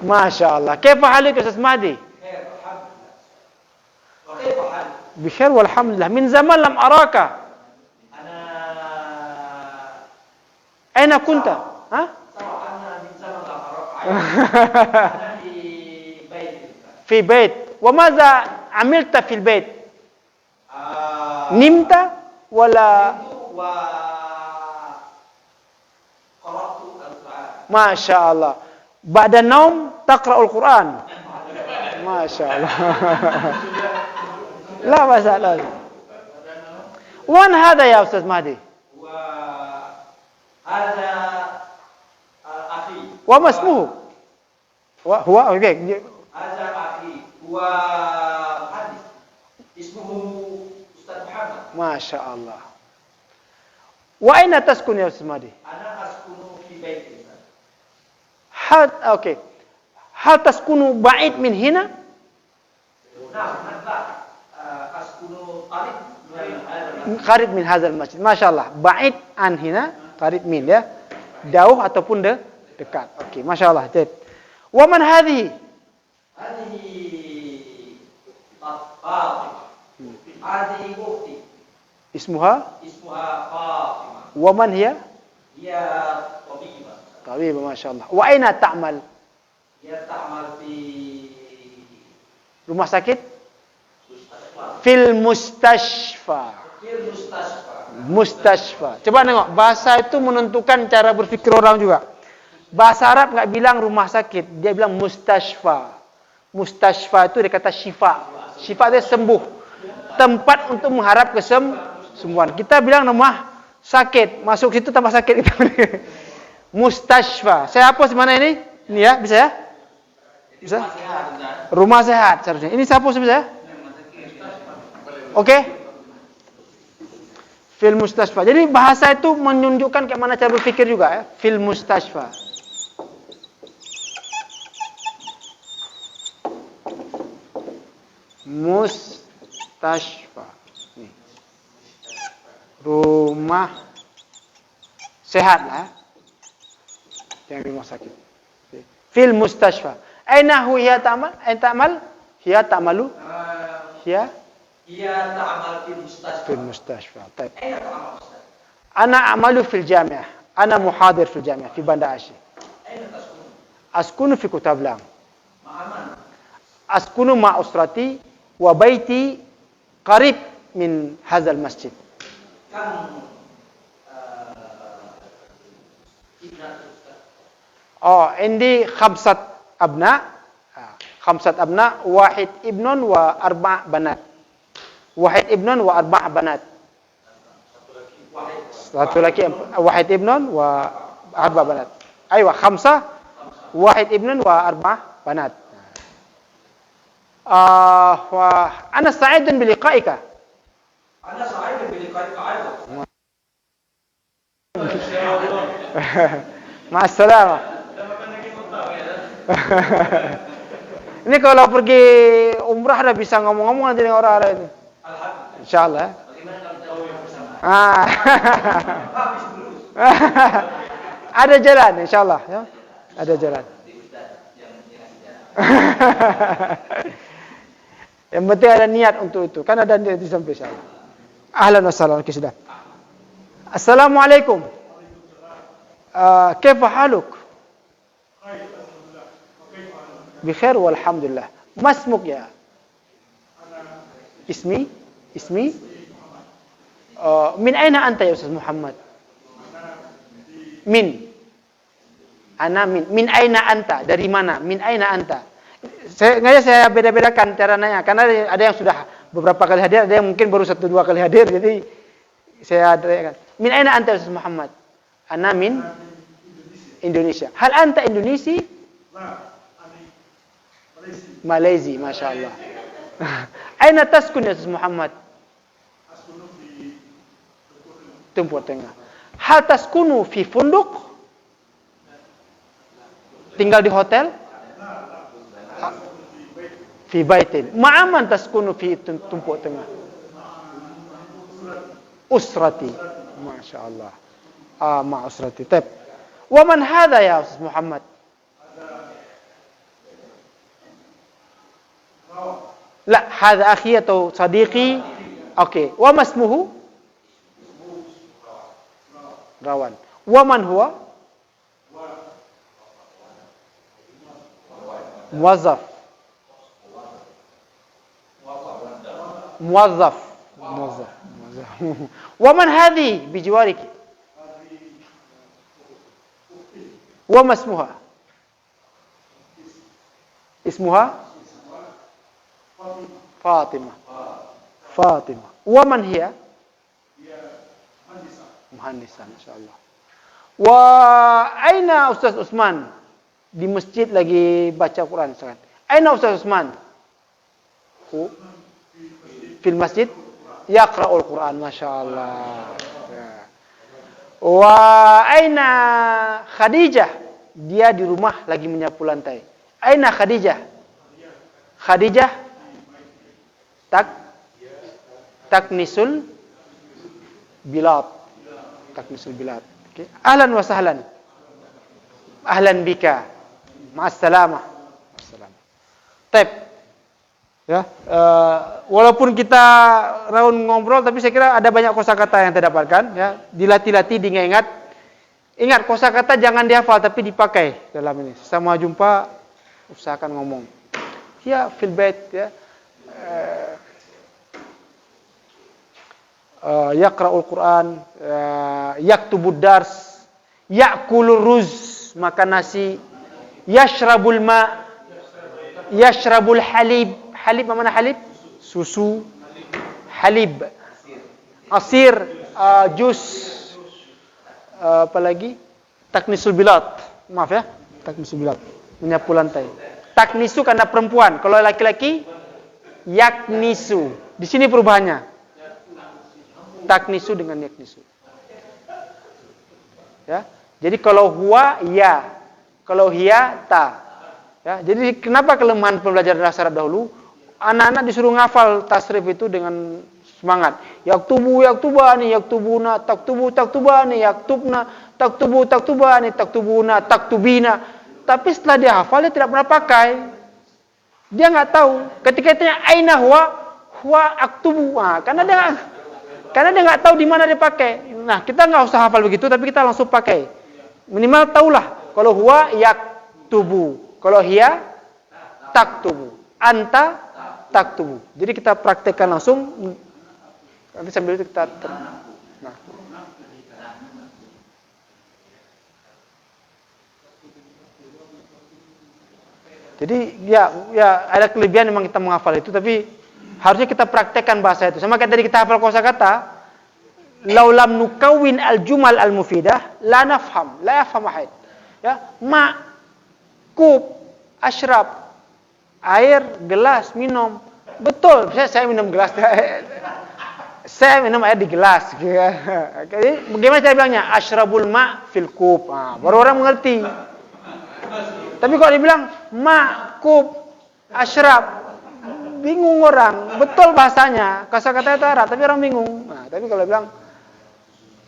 Masya Allah. Kaif halik Ustaz Mahdi? Bikhair walhamdulillah. Min zaman lam araka. Ana Aina kunta? Ha? ana min zaman lam araka. Ana di bait. Fi bait. Wa madza amilta fil bait? Nimta wala wa qara'tu al-Qur'an. Masya Allah. Ba'da naum taqra'ul Quran. Masya Allah. La masalah. Wan hada ya Ustaz Mahdi. Wa hada akhi. Wa masmuhu. Wa huwa okay. Hada akhi. Wa hadis. Ismuhu Ustaz Muhammad. Masya Allah. Wa aina taskun ya Ustaz Mahdi? Ana askunu fi baiti. Hal okay. Hal taskunu ba'id min hina? Nah, nada askunu Qarib min hadzal masjid. Masya Allah. Ba'id an hina, qarib min ya. Jauh ataupun dekat. Okey, Masya Allah. Wa man hadhihi? Hadhihi Fatimah. Hadhihi ukhti. Ismuha? Ismuha Fatimah. Wa man hiya? Hiya tabibah. Tabib, Masya Allah. Wa aina ta'mal? Hiya ta'mal fi Rumah sakit? mustashfa. Fil mustashfa. Fil mustashfa. Mustashfa. Coba tengok, bahasa itu menentukan cara berpikir orang juga. Bahasa Arab enggak bilang rumah sakit, dia bilang mustashfa. Mustashfa itu dia kata syifa. Syifa itu sembuh. Tempat untuk mengharap kesembuhan. Kita bilang rumah sakit, masuk situ tambah sakit kita. Mustashfa. Saya hapus mana ini? Ini ya, bisa ya? Bisa? Rumah sehat seharusnya. Ini saya hapus bisa ya? Oke? Fil mustashfa. Jadi bahasa itu menunjukkan ke mana cara berpikir juga ya. Fil mustashfa. Mustashfa. Nih. Rumah sehat lah. Yang rumah sakit. Fil mustashfa. Aina hiya ta'mal? Aina ta'mal? Hiya ta'malu? Hiya? Hiya ta'mal fil mustashfa. Fil mustashfa. Baik. Aina ta'mal Ustaz? Ana a'malu fil jami'ah. Ana muhadir fil jami'ah fi Banda Aceh. Aina taskunu? Askunu fi Kutablang. Ma'aman. Askunu ma usrati wa baiti qarib min hadzal masjid. Kan ibnat Ustaz. Oh, indi khamsat abna. Khamsat abna, wahid ibnun wa arba' banat. Wahid ibnun wa arba' banat. Satu laki, wahid ibnun wa arba' banat. Aywa, khamsah, wahid ibnun wa arba' banat. وأنا سعيد بلقائك. Ana sa'id bi liqa'ika aidan. مع السلامة. Ini kalau pergi umrah udah bisa ngomong-ngomong nanti dengan orang-orang ini. Insyaallah. Bagaimana kalau kita tahu bersama? Habis terus. Ada jalan insyaallah ya. Ada jalan. Yang penting ada niat untuk itu. Kan ada niat di samping saya. Ahlan wa sahlan. Okey, sudah. Assalamualaikum. Kaifa haluk? Bikhair walhamdulillah. Masmuk ya? Ismi? Min aina anta ya Ustaz Muhammad? Min. Ana min. Min aina anta? Dari mana? Min aina anta? Saya beda-bedakan cara nanya. Karena ada yang sudah beberapa kali hadir, ada yang mungkin baru 1-2 kali hadir. Jadi saya tanyakan. Min aina anta Ustaz Muhammad? Ana min Indonesia. Hal anta Indonesi? Malaysia, Masya Allah. Aina taskun ya Ustaz Muhammad? Timur Tengah. Hal taskunu fi funduk? Tinggal di hotel? Fi baitin. Ma'aman taskunu fi Timur Tengah? Usrati. Masya Allah. Ma usrati. Taib. Wa man hadha ya Ustaz Muhammad? La, Hadza akhi atau sadiqi. Oke. Wa masmuhu? Rawan. Wa man huwa? Muwazzaf. Muwazzaf. Muwazzaf. Wa man hadhi bijiwariki? Wa masmuha? Ismuha? Fatimah. Fatimah. Wa man hiya? Muhandisah, insyaallah. Wa aina Ustaz Usman? Di masjid lagi baca Quran misalkan. Aina Ustaz Usman? Fil masjid yaqra'ul Quran, masyaallah. Ya. Wa aina Khadijah? Dia di rumah lagi menyapu lantai. Aina Khadijah? Khadijah taknisul bilad. Taknisul bilad. Okay. Ahlan wa sahlan. Ahlan bika. Ma'assalamah. Ma'assalamah. Tep. Ya, walaupun kita raun ngobrol, tapi saya kira ada banyak kosakata yang kita dapatkan. Ya, dilatih-latih, diingat-ingat. Ingat, kosakata jangan dihafal, tapi dipakai dalam ini. Sama jumpa, usahakan ngomong. Ya, fil bait, ya. Yaqra'ul Quran, yaktubud dars, ya'kulur ruz, makan nasi, yashrabul ma, yashrabul halib. Halib mana halib? Susu. Halib. Asir, jus. Apa lagi? Taknisul bilad. Maaf ya, taknisul bilad. Menyapu lantai. Taknisu karena perempuan. Kalau laki-laki, yaknisu. Di sini perubahannya. Taknisu dengan yaknisu. Ya. Jadi kalau huwa, ya. Kalau hiya, ta. Ya. Jadi kenapa kelemahan pembelajaran dasar dahulu? Anak-anak disuruh ngafal tasrif itu dengan semangat. Yaktubu, yaktubani, yaktubuna, taktubu, taktubani, yaktubna, taktubu, taktubani, taktubuna, taktubina. Tapi setelah dia hafal, dia tidak pernah pakai. Dia nggak tahu. Ketika ditanya aina huwa aktubu. Nah, karena dia nggak tahu di mana dia pakai. Nah, kita nggak usah hafal begitu, tapi kita langsung pakai. Minimal tahulah. Kalau huwa yaktubu, kalau hiya taktubu, anta taktubu. Jadi kita praktekkan langsung. Nanti sambil itu kita nah. Jadi ya ada kelebihan memang kita menghafal itu, tapi harusnya kita praktekkan bahasa itu. Sama kayak tadi kita hafal kosakata, laulam nukawin al-jumal al-mufidah la nafham, la yafham ahad. Ya, ma, kub, ashrab, air, gelas, minum. Betul, saya minum gelas. Saya minum air di gelas. Jadi, bagaimana saya bilangnya? Ashrabul ma fil kub. Baru orang mengerti. Tapi kalau dibilang ma, kub, ashrab, bingung orang. Betul bahasanya. Kosakata itu Arab, tapi orang bingung. Nah, tapi kalau bilang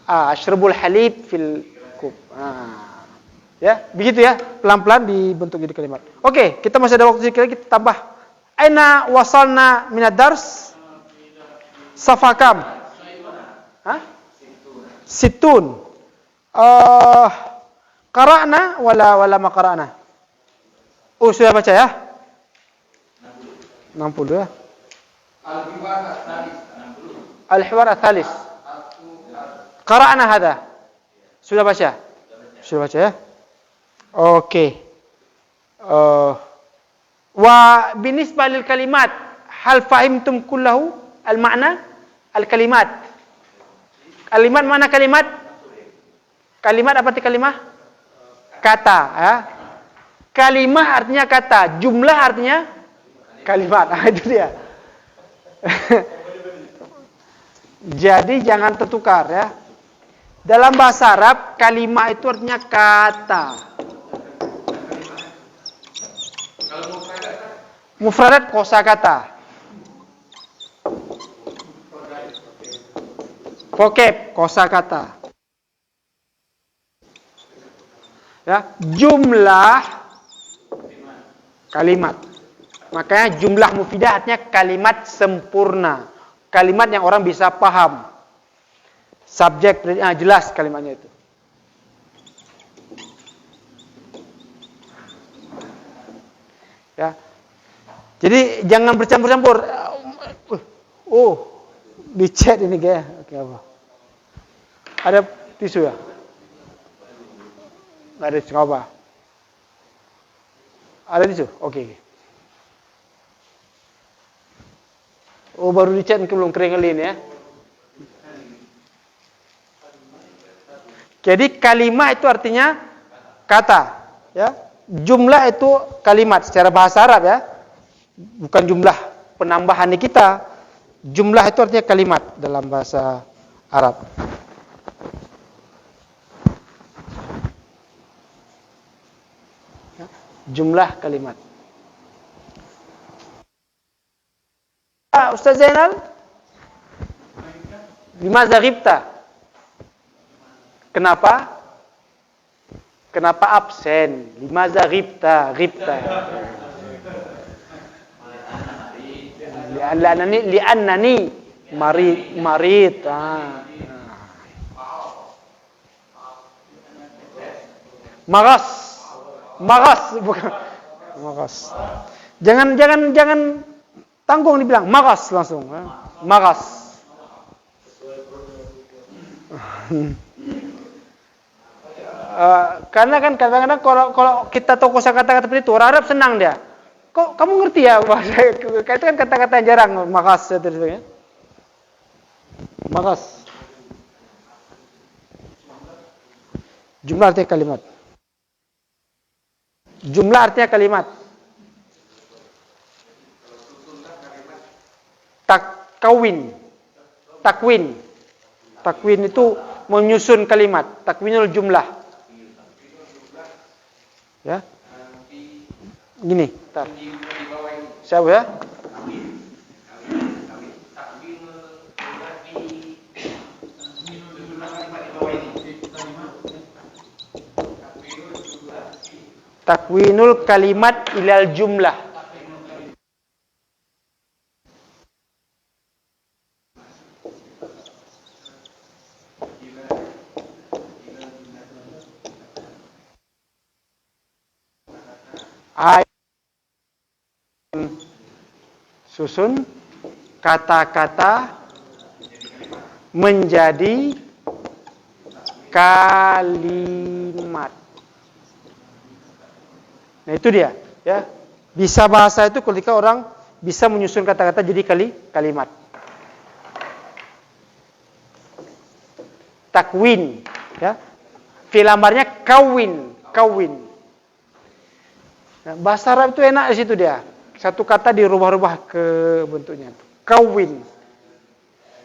ashrabul halib fil kub. Ya, begitu ya, pelan-pelan dibentuk jadi kalimat. Oke, kita masih ada waktu sedikit, kita tambah. Aina wasalna minad dars? Safakam. Hah? Situn. Qara'na wala ma qara'na? Oh, sudah baca ya? 60 ya. Al-hiwar ats-tsalis. Qara'na hadha. Sudah baca? Sudah baca ya? Oke. Wa binisbah lil kalimat, hal fahimtum kullahu al-ma'na al-kalimat. Kalimat mana kalimat? Kalimat apa arti kalimah? Kata, ya. Kalimah artinya kata, jumlah artinya kalimat. Itu dia. Jadi jangan tertukar ya. Dalam bahasa Arab, kalimah itu artinya kata. Mufradat kosakata. Vocab kosakata. Ya, jumlah kalimat. Makanya jumlah mufidah artinya kalimat sempurna. Kalimat yang orang bisa paham. Subjek, jelas kalimatnya itu. Ya. Jadi jangan bercampur-campur. Dicet ini kayak. Oke, apa? Ada tisu ya? Nggak ada tisu, apa? Ada tisu? Oke. Baru dicet belum kering kali ini ya. Jadi kalimat itu artinya kata, ya. Jumlah itu kalimat secara bahasa Arab ya. Bukan jumlah penambahan kita. Jumlah itu artinya kalimat dalam bahasa Arab. Ya, jumlah kalimat. Ustaz Zainal, limaza ghibta? Kenapa? Kenapa absen? Limaza ghibta? Li'annani marid. Magas bukan magas. Jangan tanggung dibilang magas langsung. Magas. Karena kan kadang-kadang kalau kita tahu kosakata seperti itu, orang Arab senang dia. Kok kamu ngerti ya bahasa itu kan kata-kata jarang, makas terus ya. Makas. Jumlah artinya kalimat. Jumlah artinya kalimat. Takwin. Takwin itu menyusun kalimat. Takwinul jumlah. Ya. Gini, tar. Siapa ya? Takwinul kalimat ilal jumlah. Susun kata-kata menjadi kalimat. Nah itu dia, ya. Bisa bahasa itu ketika orang bisa menyusun kata-kata jadi kalimat. Takwin, ya. Filamarnya kawin. Nah, bahasa Arab itu enak di situ dia. Satu kata dirubah-rubah ke bentuknya. Kawin.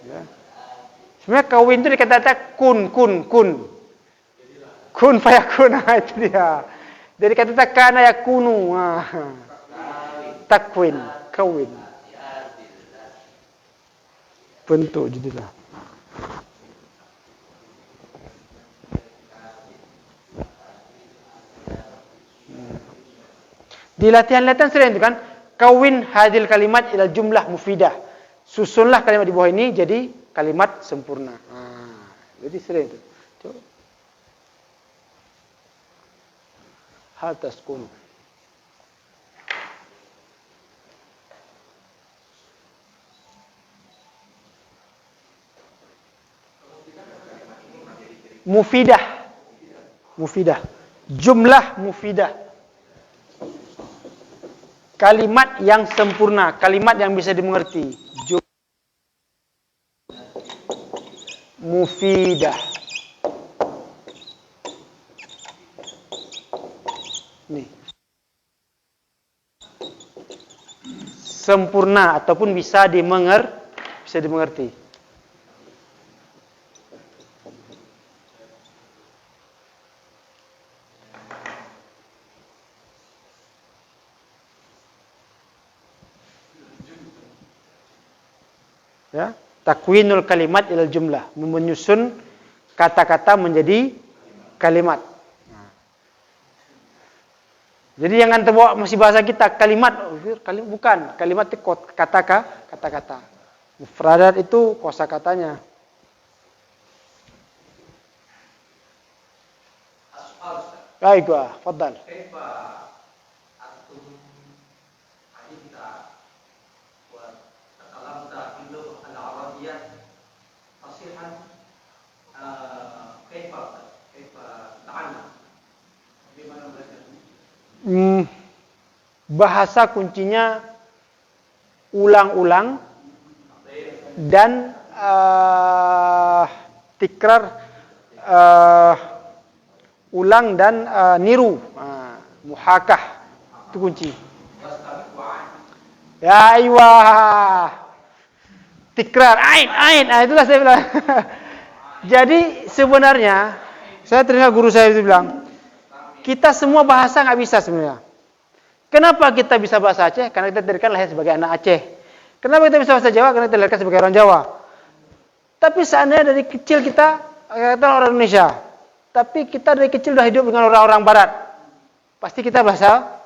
Ya. Sebenarnya kawin itu dikata-kata kun. Kun fayakun, itu dia. Dari kata kana yakunu. Takwin, kawin. Bentuk jadilah. Di latihan-latihan sering itu kan, kawin hadil kalimat ila jumlah mufidah. Susunlah kalimat di bawah ini jadi kalimat sempurna. Jadi sering itu. Coba. Hal taskun. Mufidah. Jumlah mufidah. Kalimat yang sempurna, kalimat yang bisa dimengerti. Mufidah. Nih. Sempurna ataupun bisa dimengerti. Ya, takwinul kalimat ilal jumlah, menyusun kata-kata menjadi kalimat. Jadi jangan terbawa masih bahasa kita kalimat, bukan kalimat itu kata-kata. Mufradat itu kosakatanya. Baik, fadhal. Kaifa antum ahibta wa takalamta bil al-arabiyyah fasihan kaifa ta'ana bagaimana belajar? Bahasa kuncinya ulang-ulang dan tikrar, ulang dan niru, muhakah itu kunci. Ya aywa, tikrar, ain, itulah saya bilang. Jadi sebenarnya saya terima guru saya itu bilang, kita semua bahasa nggak bisa sebenarnya. Kenapa kita bisa bahasa Aceh? Karena kita dilahirkan lahir sebagai anak Aceh. Kenapa kita bisa bahasa Jawa? Karena kita dilahirkan sebagai orang Jawa. Tapi seandainya dari kecil kita orang Indonesia, tapi kita dari kecil sudah hidup dengan orang-orang Barat, pasti kita bahasa.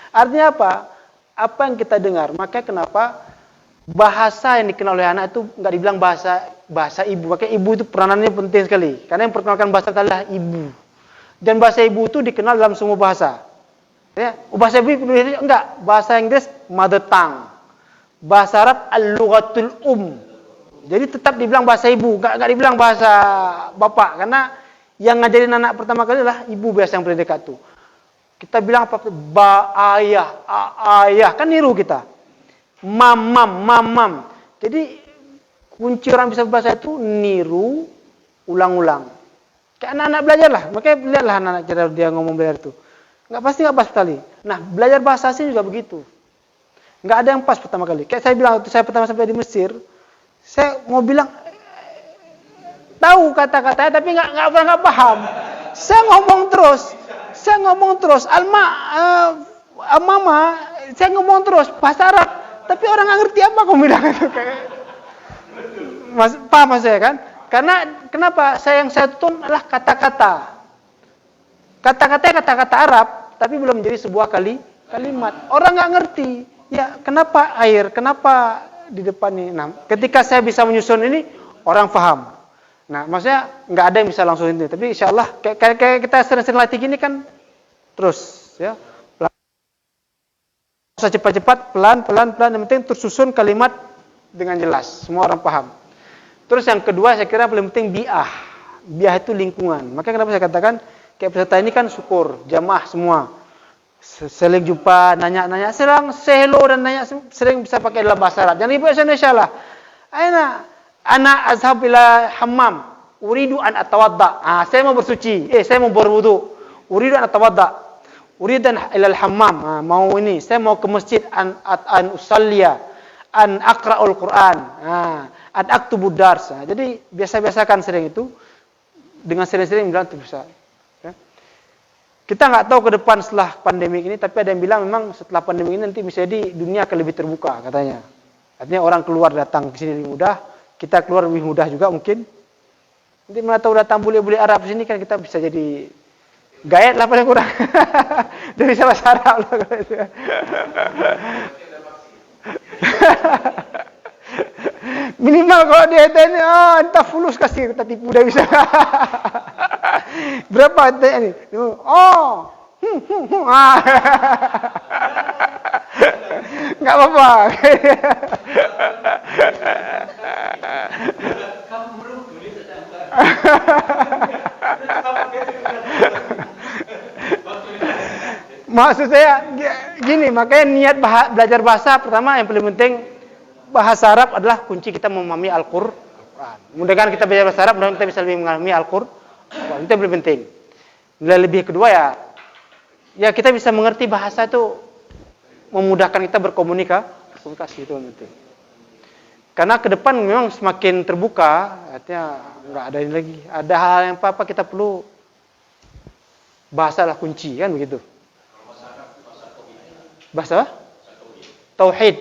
Artinya apa? Apa yang kita dengar. Makanya kenapa bahasa yang dikenal oleh anak itu nggak dibilang bahasa ibu. Makanya ibu itu peranannya penting sekali. Karena yang perkenalkan bahasa adalah ibu. Dan bahasa ibu itu dikenal dalam semua bahasa. Ya, bahasa ibu enggak. Bahasa Inggris mother tongue. Bahasa Arab al-lughatul Jadi tetap dibilang bahasa ibu, enggak dibilang bahasa bapak. Karena yang ngajarin anak pertama kali adalah ibu biasa yang paling dekat tuh. Kita bilang apa? Ayah, kan niru kita. Mamam. Jadi kunci orang bisa bahasa itu niru, ulang-ulang. Kayak anak-anak belajar lah. Makanya lihatlah anak-anak cara dia ngomong belajar itu. Pasti nggak pas sekali. Nah, belajar bahasa asing juga begitu. Nggak ada yang pas pertama kali. Kayak saya bilang, waktu saya pertama sampai di Mesir, saya mau bilang, tahu kata-katanya, tapi nggak paham. Saya ngomong terus. Mama, saya ngomong terus bahasa Arab, tapi orang nggak ngerti apa kamu bilang itu. Paham saya kan? Karena kenapa? Yang saya tuntun adalah kata-kata. Kata-kata Arab, tapi belum menjadi sebuah kalimat. Orang nggak ngerti. Ya, kenapa air? Kenapa di depan ini? Nah, ketika saya bisa menyusun ini, orang paham. Nah, maksudnya nggak ada yang bisa langsung ini. Tapi insya Allah, kayak kita sering-sering latih gini kan, terus ya. Pelan. Usah cepat-cepat, pelan. Yang penting tersusun kalimat dengan jelas. Semua orang paham. Terus yang kedua saya kira paling penting bi'ah. Bi'ah itu lingkungan. Makanya kenapa saya katakan kayak peserta ini kan syukur, jamaah semua. Sering jumpa, nanya-nanya, sering say hello dan nanya, sering bisa pakai dalam bahasa Arab. Jangan ibu Indonesia lah. Ana azhab ila hammam, uridu an atawadda. Saya mau bersuci, saya mau berwudu. Uridu an atawadda. Uridu an ila hammam, mau ini, saya mau ke masjid an usalliya, an aqra'ul Quran. An aktubu dars. Jadi biasa-biasakan sering itu, dengan sering-sering bilang itu bisa. Ya. Kita nggak tahu ke depan setelah pandemi ini, tapi ada yang bilang memang setelah pandemi ini nanti bisa jadi dunia akan lebih terbuka katanya. Artinya orang keluar datang ke sini lebih mudah, kita keluar lebih mudah juga mungkin. Nanti mana tahu datang bule-bule Arab sini kan kita bisa jadi gayet lah paling kurang. Jadi bisa bahasa Arab lah. Minimal kalau dia tanya, entah fulus kasih, kita tipu dah bisa. Berapa tanya ni? Enggak apa-apa. Maksud saya gini, makanya niat belajar bahasa pertama yang paling penting bahasa Arab adalah kunci kita memahami Al-Quran. Mudah-mudahan kita belajar bahasa Arab, mudah-mudahan kita bisa lebih memahami Al-Quran. Itu yang paling penting. Nilai lebih kedua ya kita bisa mengerti bahasa itu memudahkan kita berkomunikasi itu yang penting. Karena ke depan memang semakin terbuka, artinya nggak ada ini lagi. Ada hal yang apa kita perlu bahasa lah kunci kan begitu. Bahasa tauhid.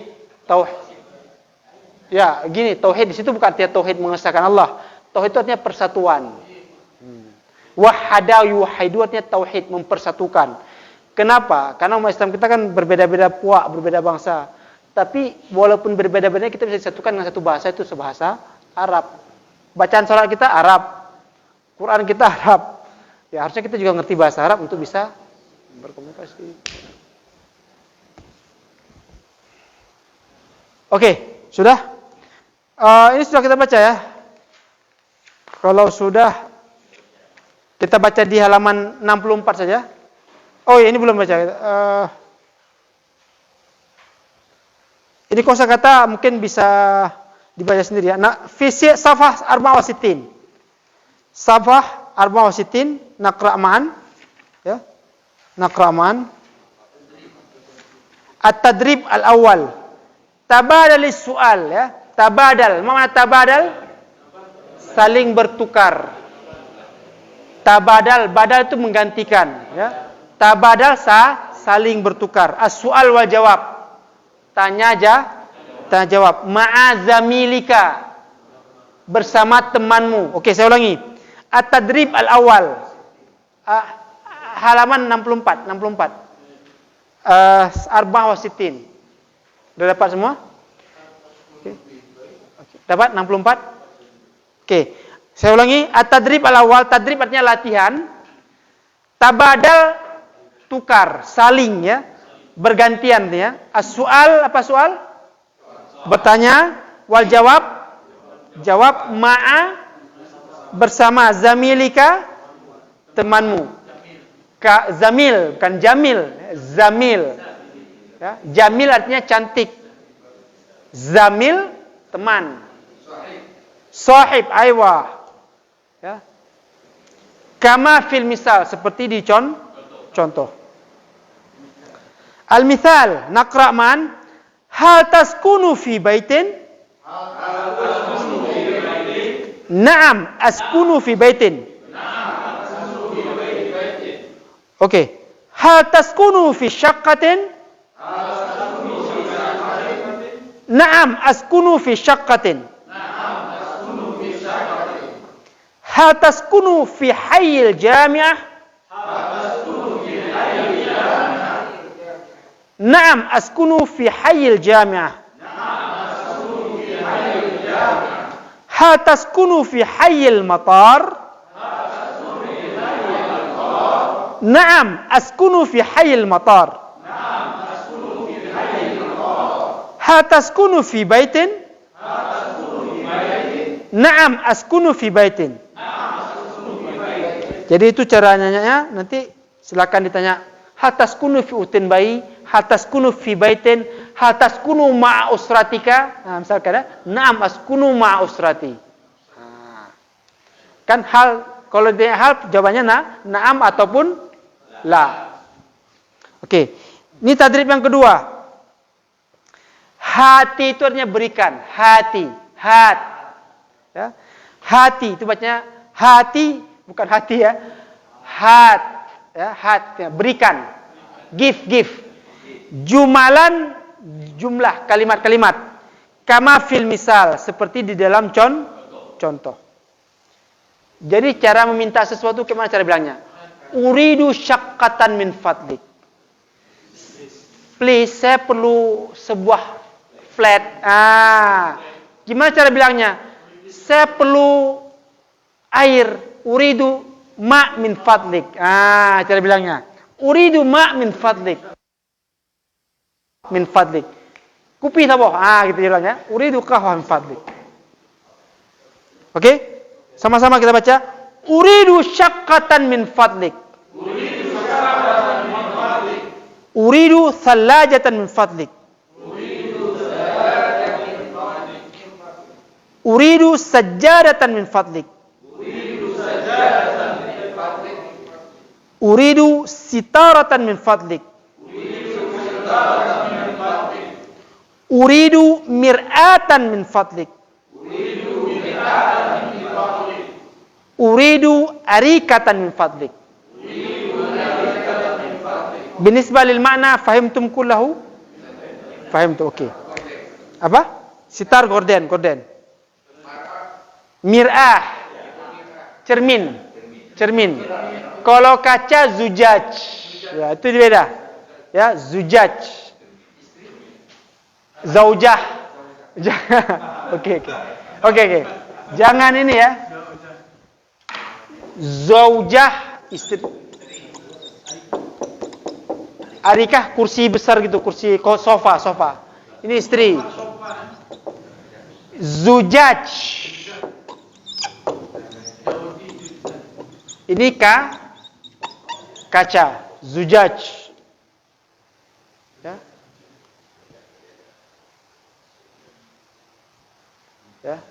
Ya, gini, tauhid di situ bukan artinya tauhid mengesahkan Allah. Tauhid itu artinya persatuan. Wahada yuwahidu artinya tauhid, mempersatukan. Kenapa? Karena umat Islam kita kan berbeda-beda puak, berbeda bangsa. Tapi walaupun berbeda-beda kita bisa disatukan dengan satu bahasa, itu sebahasa Arab. Bacaan salat kita Arab, Quran kita Arab. Ya harusnya kita juga ngerti bahasa Arab untuk bisa berkomunikasi. Oke, sudah? Ini sudah kita baca ya. Kalau sudah, kita baca di halaman 64 saja. Oh ya, ini belum baca. Ini kosakata mungkin bisa dibaca sendiri ya. Nah, fisik safah arba'ah wa sittin. Safah arba'ah wa sittin, naqra' ma'an. Ya. Naqra' ma'an. At-tadrib al-awwal. Tabadalis su'al ya. Tabadal. Apa makna tabadal? Saling bertukar. Tabadal, badal itu menggantikan ya. Tabadal saling bertukar. As-su'al wal jawab. Tanya jawab. Ma'azamilika, bersama temanmu. Oke, saya ulangi. At-tadrib al-awwal. Halaman 64. Arba'ah wa sittin. Sudah dapat semua? Oke. Dapat 64? Oke. Saya ulangi. At-tadrib al-awwal. Tadrib artinya latihan. Tabadal, tukar, saling ya. Bergantian ya. As-su'al, apa soal? Bertanya. Wal jawab ma'a, bersama. Zamilika, temanmu. Zamil, bukan jamil. Zamil. Ya. Jamil artinya cantik. Zamil, teman. Sahib, aywa. Ya. Kama fil misal, seperti di contoh. Al-mithal, naqra' man. Hal taskunu fi baitin? Naam, askunu fi baitin. Oke. Hal taskunu fi syaqqatin? Naam, askunu fi syaqqatin. Hal taskunu fi hayyil jami'ah? Naam, askunu fi hayyil jami'ah. Hal taskunu fi hayyil matar? Naam, askunu fi hayyil matar. Hal taskunu fi baitin? Naam, askunu fi baitin. Jadi itu caranya, nanti silakan ditanya. Hal taskunu fi utin bayi? Hal taskunu fi baitin? Hal taskunu ma'a usratika? Nah, misalkan ya, na'am askunu ma'a usrati. Nah. Kan hal, kalau dia hal jawabannya na'am ataupun la. Oke. Ini tadrib yang kedua. Hati itu artinya berikan. Hati. Ya. Hati itu bacanya hati, bukan hati ya. Ya, ya, berikan. Give. Jumalan, jumlah kalimat-kalimat. Kama fil misal, seperti di dalam contoh. Jadi cara meminta sesuatu gimana cara bilangnya? Uridu syaqqatan min fadlik. Please, saya perlu sebuah flat. Gimana cara bilangnya? Saya perlu air. Uridu ma min fadlik. Cara bilangnya. Uridu ma min fadlik. Min fadlik. Kupi tabo. Gitu bilangnya. Uridu qahwa min fadlik. Oke? Sama-sama kita baca. Uridu syaqqatan min fadlik. Uridu thalajatan min fadlik. Uridu sajjadatan min fadlik. Uridu sitaratan min fadlik. Uridu mir'atan min fadlik. Uridu arikatan min fadlik. Binisbah lil makna fahimtum kullahu? Fahimtu, oke. Apa? Sitar gorden. Mir'ah, cermin. cermin. Kalau kaca zujaj. Ya, itu beda. Ya, zujaj. Zaujah. Oke. Jangan ini ya. Zaujah istri. Adikah kursi besar gitu, kursi sofa. Ini istri. Zujaj. Ini kaca. Zujaj. Ya.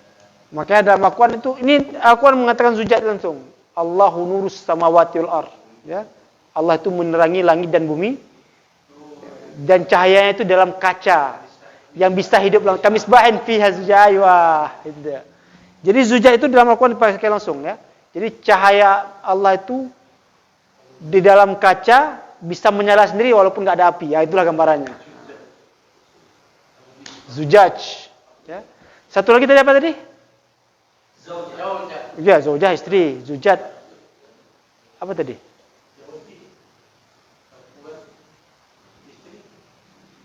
Makanya dalam Al-Quran itu, ini Al-Quran mengatakan zujaj langsung. Allahu nurus samawati wal ard. Ya. Allah itu menerangi langit dan bumi. Dan cahayanya itu dalam kaca. Yang bisa hidup langsung. Kamisbahin fiha zujaj. Wah. Jadi zujaj itu dalam Al-Quran dipakai langsung ya. Jadi cahaya Allah itu di dalam kaca bisa menyala sendiri walaupun nggak ada api. Ya, itulah gambarannya. Zujaj. Ya. Satu lagi tadi apa tadi? Zaujah. Ya, zaujah istri. Zujat. Apa tadi?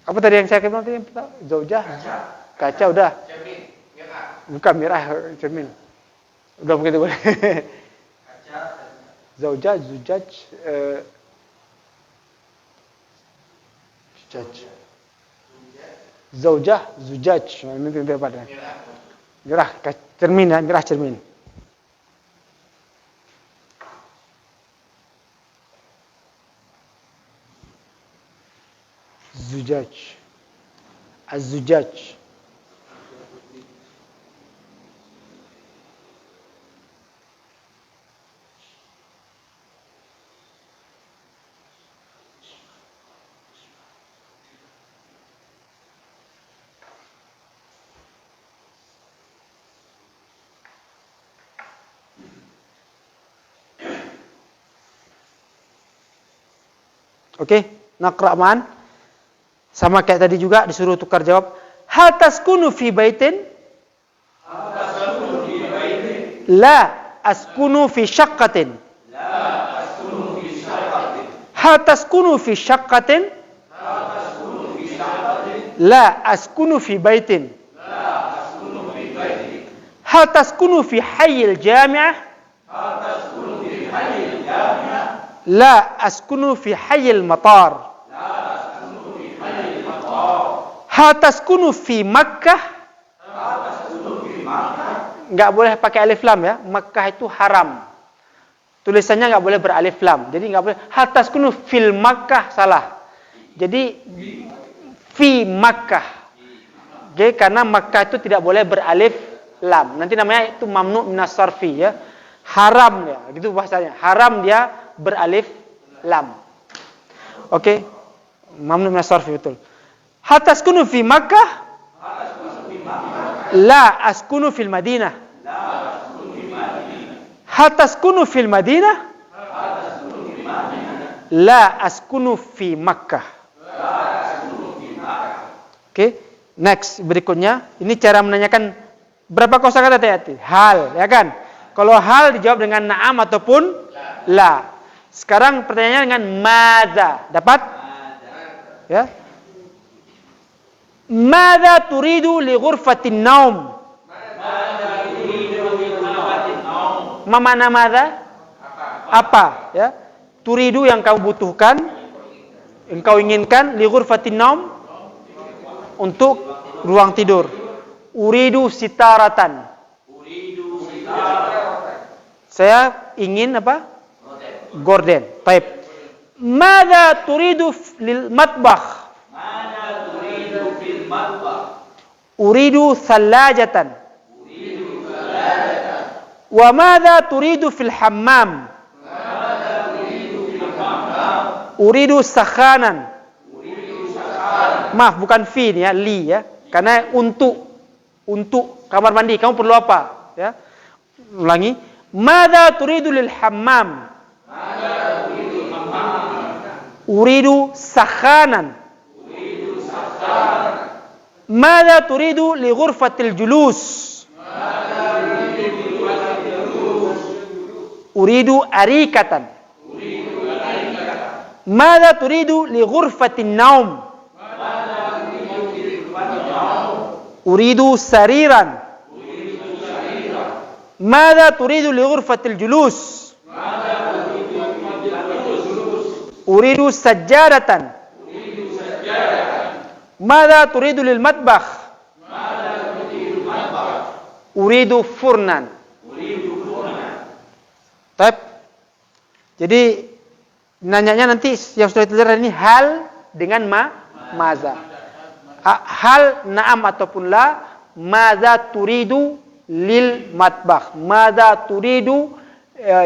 Apa tadi yang saya kenal tadi? Zaujah. Kaca udah. Cermin, mirah. Bukan mirah, cermin. Udah begitu boleh. Kaca. Zaujah, zujaj, zujaj. Zaujah, zujaj. Ini apa dah? Mirah, cermin ya, mirah cermin. Zujaj. Az-zujaj. Oke, naqra man. Sama kayak tadi juga disuruh tukar jawab. Hal taskunu fi baitin? La askunu fi syaqqatin. Hal taskunu fi syaqqatin? La askunu fi baitin. Hal taskunu fi hayyil jami'ah? La askunu fi hayyil matar. Hal taskunu fi Makkah? Enggak boleh pakai alif lam ya. Makkah itu haram. Tulisannya enggak boleh beralif lam. Jadi enggak boleh. Hal taskunu fil Makkah salah. Jadi fi Makkah. Oke, karena Makkah itu tidak boleh beralif lam. Nanti namanya itu mamnu minas sarfi ya. Haram ya, gitu bahasanya. Haram dia beralif lam. Oke. Mamnu minas sarfi betul. Hal taskunu fi Makkah? La askunu fil Madinah. Hal taskunu fil Madinah? La askunu fi Makkah. Oke, next berikutnya. Ini cara menanyakan berapa kosakata tadi? Hal, ya kan? Kalau hal dijawab dengan na'am ataupun la. Sekarang pertanyaannya dengan madza. Dapat? Ya. Madza turidu li ghurfatin naum? Mana madza? Apa? Ya. Turidu yang kau butuhkan, yang kau inginkan, li ghurfatin naum? Untuk ruang tidur. Uridu sitaratan. Saya ingin apa? Gorden. Baik. Madza turidu lil matbakh? Uridu thalajatan. Wa madza turidu fil hammam? Uridu sakhanan. Maaf, bukan fi ya, li ya. Karena untuk kamar mandi kamu perlu apa? Ya. Ulangi. Madza turidu lil hammam? Uridu sakhanan. Madza turidu li ghurfatil julus? Uridu arikatan. Mada turidu li ghurfatin naum. Uridu sariran. Mada turidu li ghurfatil julus. Uridu sajjadatan. Mada turidu lil matbakh. Uridu furnan. Taip. Jadi nanyanya nanti yang sudah diterangkan ini hal dengan maza. Hal na'am ataupun la. Maza turidu lil matbakh. Maza turidu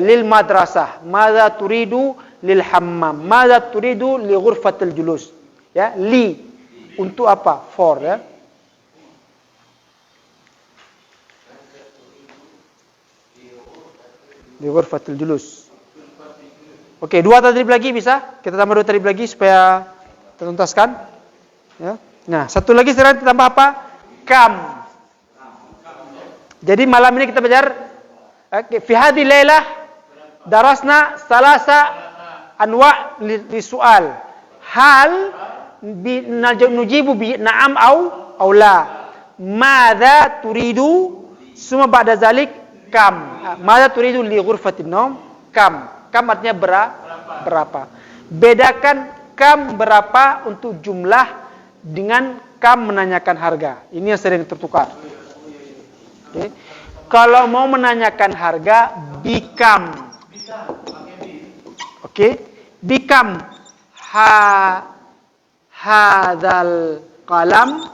lil madrasah. Maza turidu lil hammam. Maza turidu li ghurfatil julus. Ya, li untuk apa? For, ya. Di ghurfatil julus. Oke, 2 tadrib lagi bisa? Kita tambah 2 tadrib lagi supaya tertuntaskan. Ya. Nah, satu lagi sekarang kita tambah apa? Kam. Jadi malam ini kita belajar fi hadhihi lailah darasna salasa anwa' li soal. Hal nujibu bi na'am au la. Madza turidu? Summa ba'da zalik kam. Madza turidu li ghurfatin naum? Kam. Kam artinya berapa. Bedakan kam berapa untuk jumlah dengan kam menanyakan harga. Ini yang sering tertukar. Okay. Kalau mau menanyakan harga, bikam. Oke. Bikam hadzal qalam.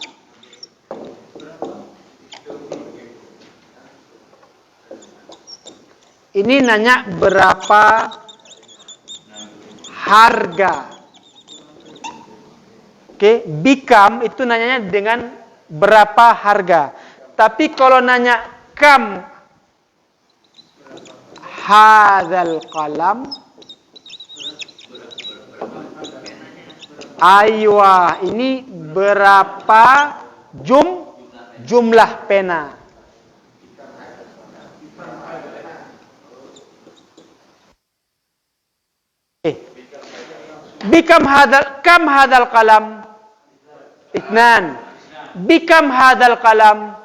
Ini nanya berapa harga. Oke, bikam itu nanyanya dengan berapa harga. Tapi kalau nanya kam hadzal qalam, aywa, ini berapa jumlah pena. Bikam hadzal qalam? Itnan. Bikam hadzal qalam?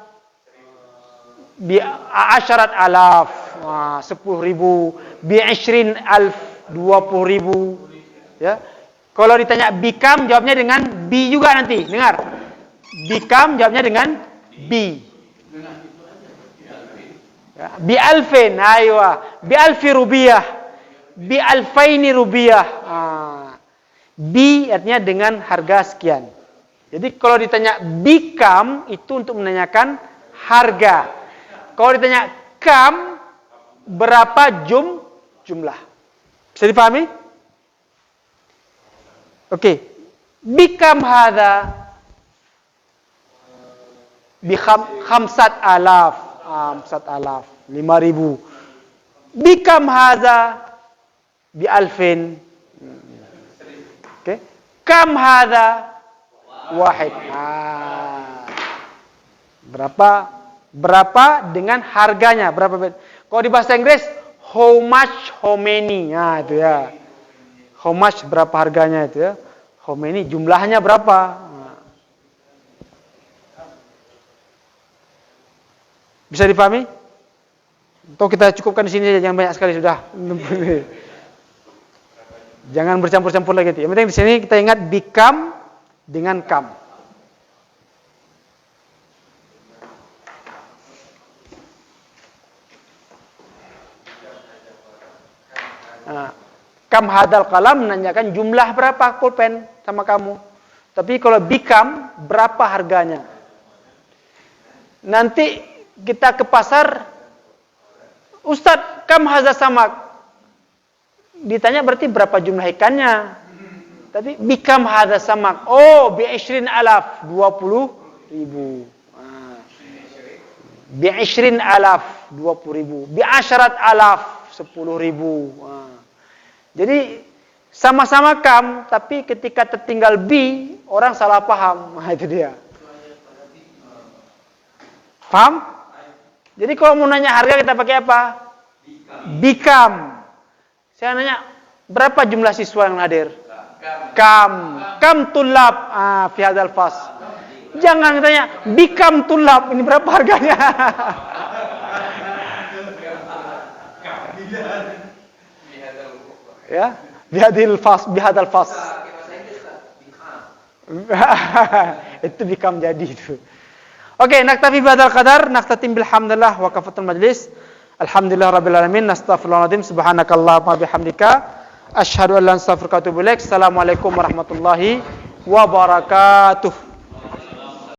Bi 10,000. 10,000. Bi 20,000. 20,000. Ya. Kalau ditanya bikam, jawabnya dengan bi juga nanti. Dengar. Bikam jawabnya dengan bi. Ya. Bi alfin, aywa. Bi alfi rubiah. Bi alfaini rubiah. Bi artinya dengan harga sekian. Jadi kalau ditanya bikam itu untuk menanyakan harga. Kalau ditanya kam berapa jumlah. Bisa dipahami? Oke. Bikam hadza bi 5,000. 5,000. Bikam hadza bi alfin. Oke. Kam hadza wahid. Berapa dengan harganya? Berapa? Kalau di bahasa Inggris, how much, how many. Nah, itu ya. How much berapa harganya itu ya. How many jumlahnya berapa? Bisa dipahami? Atau kita cukupkan di sini saja, jangan banyak sekali sudah. Jangan bercampur-campur lagi. Yang penting di sini kita ingat bikam dengan kam. Nah, kam hadal qalam menanyakan jumlah berapa pulpen sama kamu. Tapi kalau bikam berapa harganya? Nanti kita ke pasar, Ustadz, kam hadza samak. Ditanya berarti berapa jumlah ikannya. Tapi bikam hadza samak. Oh, bi 20,000. 20,000. Bi 20,000. 20,000. Bi 10,000. 10,000. Jadi sama-sama kam, tapi ketika tertinggal bi, orang salah paham. Nah, itu dia. Paham? Jadi kalau mau nanya harga kita pakai apa? Bikam. Saya nanya, berapa jumlah siswa yang hadir? Kam tulab fi hadzal fas. Jangan tanya, bikam tulab, ini berapa harganya? Ya, bihadil fas. Itu bikam jadi itu. Oke, naktafi bihadzal qadar, naktatim bilhamdulillah wa kafatul majlis. Alhamdulillah rabbil alamin, nastaghfirullahaladzim, subhanakallahumma bihamdika, asyhadu an la ilaha illa anta astaghfiruka wa atubu ilaik. Assalamualaikum warahmatullahi wabarakatuh.